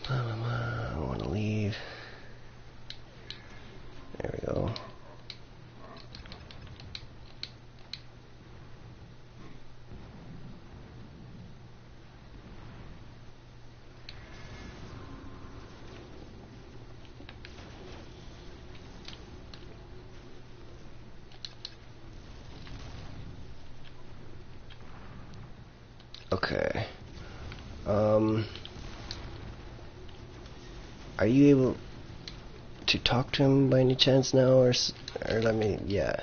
[SPEAKER 1] I want to leave. There we go. Okay. Are you able to talk to him by any chance now, or let me, yeah.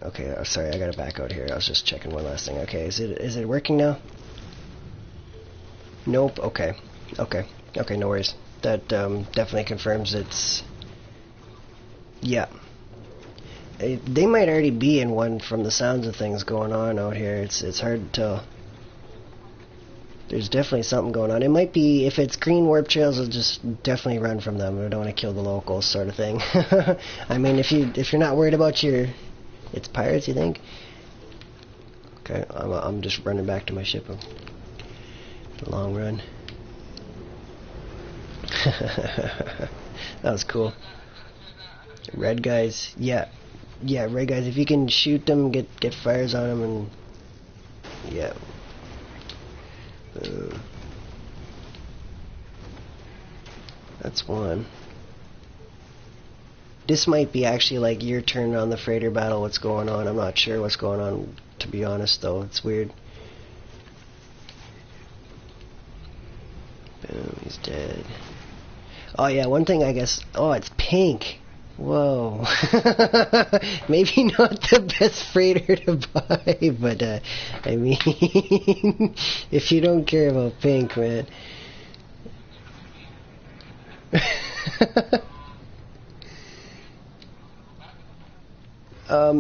[SPEAKER 1] Okay, sorry, I gotta back out here. I was just checking one last thing. Okay, is it working now? Nope. Okay, no worries. That definitely confirms it's, yeah. They might already be in one from the sounds of things going on out here. It's hard to tell. There's definitely something going on. It might be, if it's green warp trails, I'll just definitely run from them. I don't want to kill the locals, sort of thing. I mean, if you're not worried about it's pirates, you think? Okay, I'm just running back to my ship. The long run. That was cool. Red guys, yeah, red guys. If you can shoot them, get fires on them, and yeah. That's one. This might be actually like your turn on the freighter battle. What's going on? I'm not sure what's going on, to be honest, though. It's weird. Boom, he's dead. Oh yeah, one thing I guess. Oh, it's pink. Whoa. Maybe not the best freighter to buy, but I mean, if you don't care about pink, man.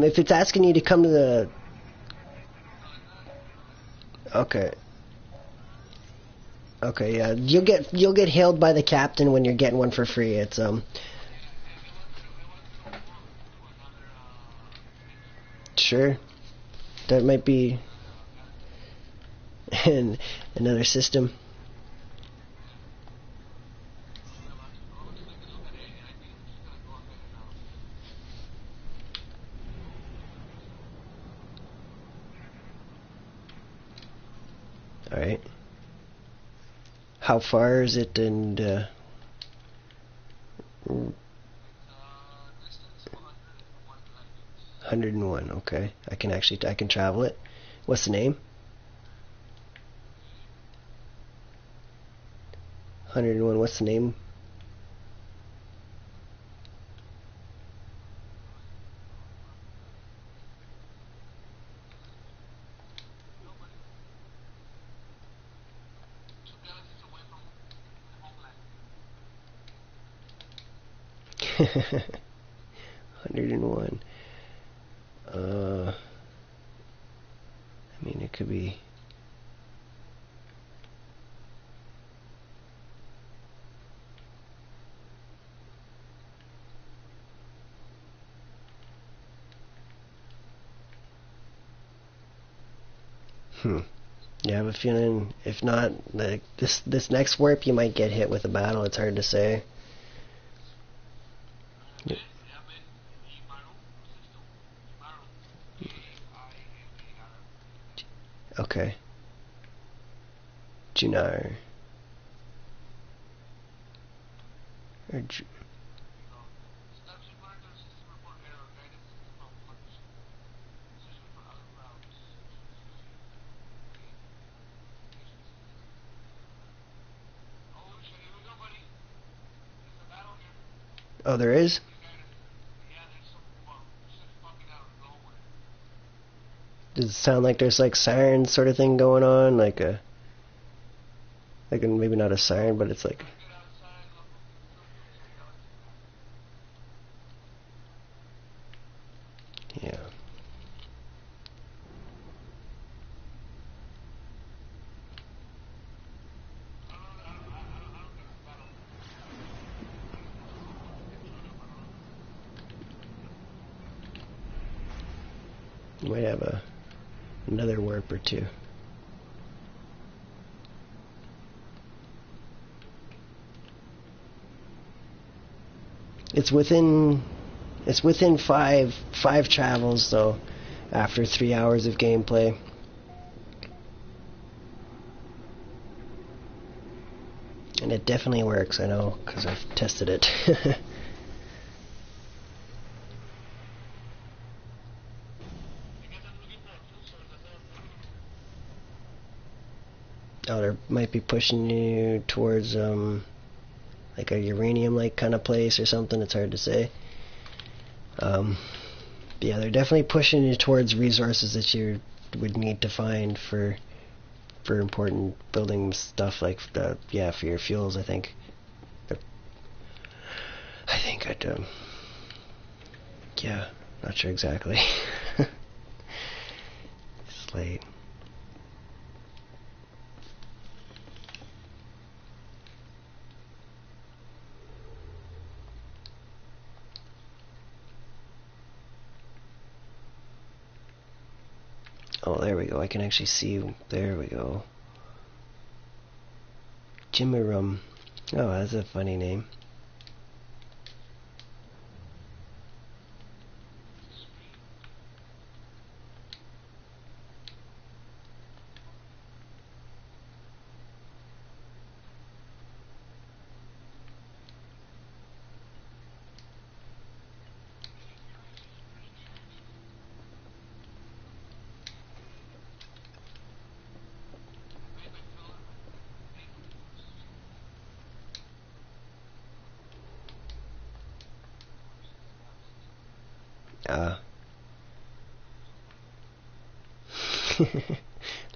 [SPEAKER 1] If it's asking you to come to the... Okay. Okay, yeah. You'll get hailed by the captain when you're getting one for free. It's Sure. That might be another system. Alright. How far is it and 101, okay. I can travel it. What's the name? 101, what's the name? $101. I mean, it could be... Yeah, I have a feeling, if not, like this next warp, you might get hit with a battle. It's hard to say. Okay. Junar. Or oh, there is? Does it sound like there's like siren sort of thing going on? Like maybe not a siren, but it's like... Yeah. You might have another warp or two. It's within five travels though, after 3 hours of gameplay. And it definitely works, I know, because I've tested it. Oh, they might be pushing you towards like a uranium-like kind of place or something. It's hard to say. Yeah, they're definitely pushing you towards resources that you would need to find for important building stuff, like yeah, for your fuels. I think I'd yeah, not sure exactly. It's late. Oh, there we go. I can actually see. There we go. Jimmerum. Oh, that's a funny name.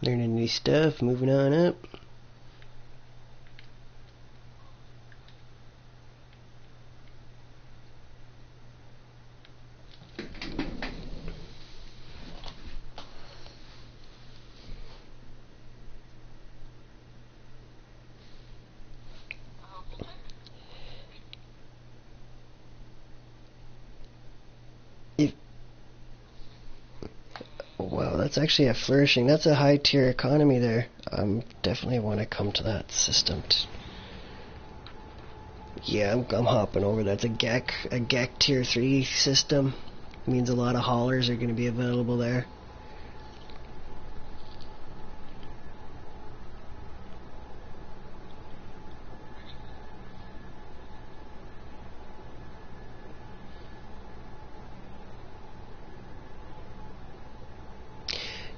[SPEAKER 1] Learning new stuff, moving on up. Wow, that's actually a flourishing. That's a high tier economy there. Definitely want to come to that system. Yeah, I'm hopping over. That's a GEC tier 3 system. Means a lot of haulers are going to be available there.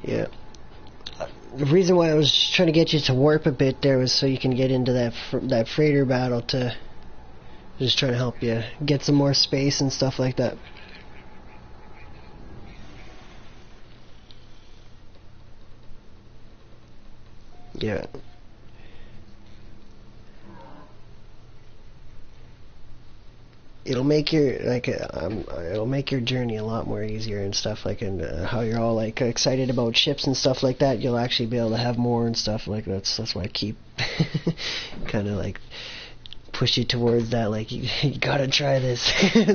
[SPEAKER 1] Yeah. The reason why I was trying to get you to warp a bit there was so you can get into that freighter battle to just trying to help you get some more space and stuff like that. Yeah. It'll make your it'll make your journey a lot more easier and stuff, like, and how you're all like excited about ships and stuff like that. You'll actually be able to have more and stuff like that's why I keep kind of like push you towards that, like you gotta try this.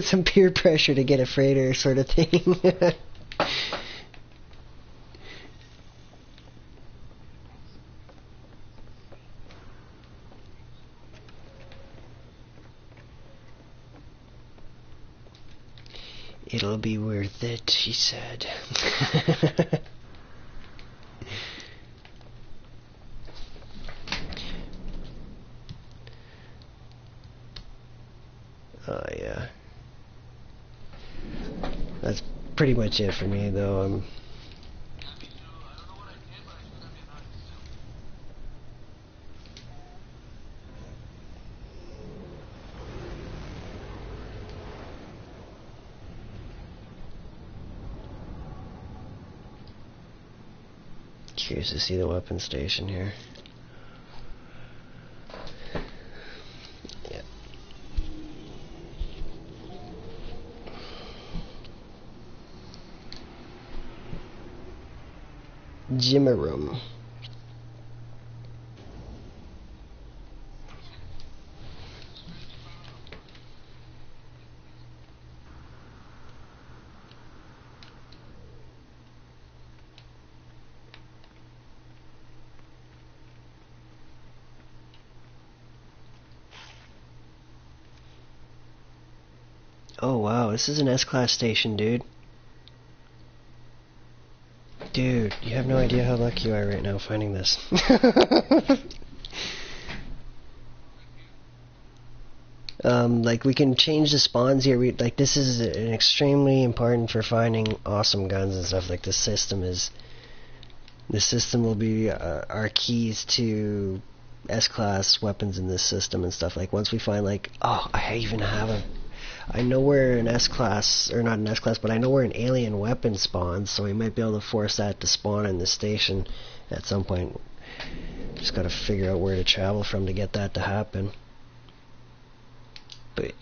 [SPEAKER 1] Some peer pressure to get a freighter sort of thing. It'll be worth it, she said. Oh yeah. That's pretty much it for me though. I'm curious to see the weapon station here. Yeah. Jimmerum. Oh wow, this is an S-Class station, dude. Dude, you have no idea how lucky you are right now finding this. Like, we can change the spawns here. Like, this is an extremely important for finding awesome guns and stuff. Like, the system will be our keys to S-Class weapons in this system and stuff. Like, once we find, like, oh, I know where an S-Class, or not an S-Class, but I know where an alien weapon spawns, so we might be able to force that to spawn in the station at some point. Just gotta figure out where to travel from to get that to happen. But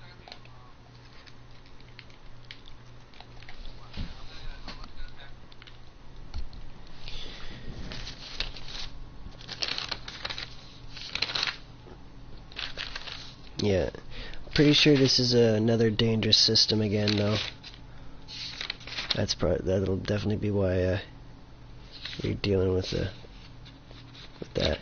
[SPEAKER 1] yeah, pretty sure this is another dangerous system again, though. That'll definitely be why you're dealing with that.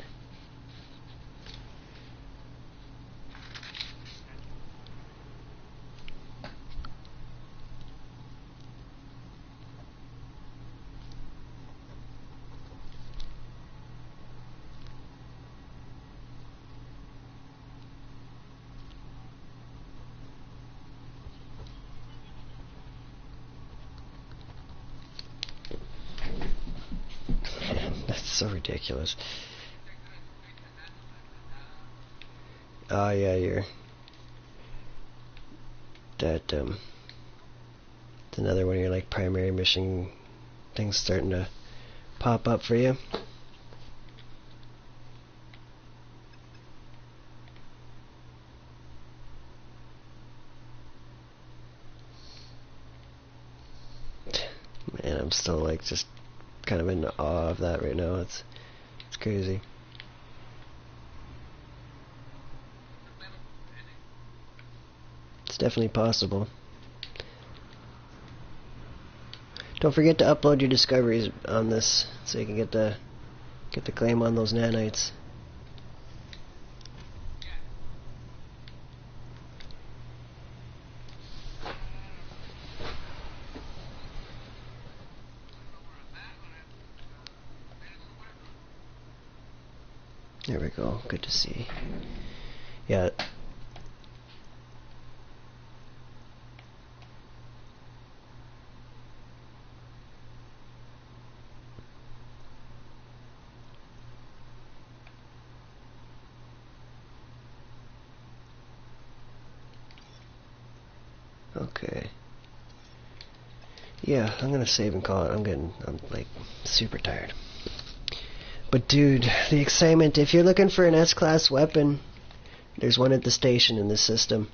[SPEAKER 1] That's so ridiculous. Oh yeah, the another one of your like primary mission things starting to pop up for you. Man, I'm still like just kind of in awe of that right now. It's crazy. It's definitely possible. Don't forget to upload your discoveries on this so you can get the claim on those nanites. There we go. Good to see. Yeah. Okay. Yeah, I'm gonna save and call it. I'm like super tired. But dude, the excitement, if you're looking for an S-class weapon, there's one at the station in this system.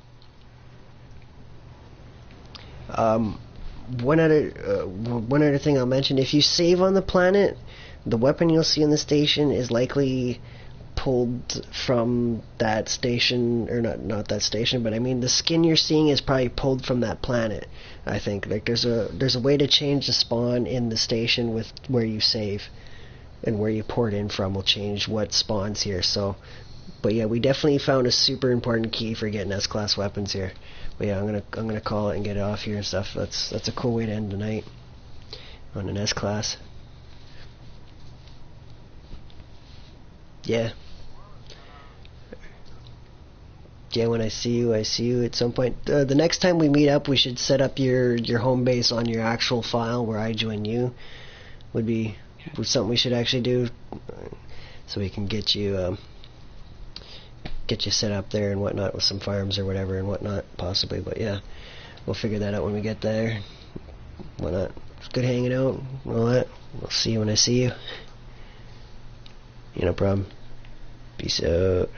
[SPEAKER 1] One other thing I'll mention, if you save on the planet, the weapon you'll see in the station is likely pulled from that station, or not that station, but I mean the skin you're seeing is probably pulled from that planet. I think like there's a way to change the spawn in the station with where you save, and where you port in from will change what spawns here. So, but yeah, we definitely found a super important key for getting S-class weapons here. But yeah, I'm gonna call it and get it off here and stuff. That's a cool way to end the night on an S-class. Yeah. Yeah, when I see you at some point. The next time we meet up, we should set up your home base on your actual file where I join you. Would be something we should actually do, so we can get you set up there and whatnot with some farms or whatever and whatnot, possibly. But yeah, we'll figure that out when we get there. Whatnot. It's good hanging out and all that. We'll see you when I see you. No problem. Peace out.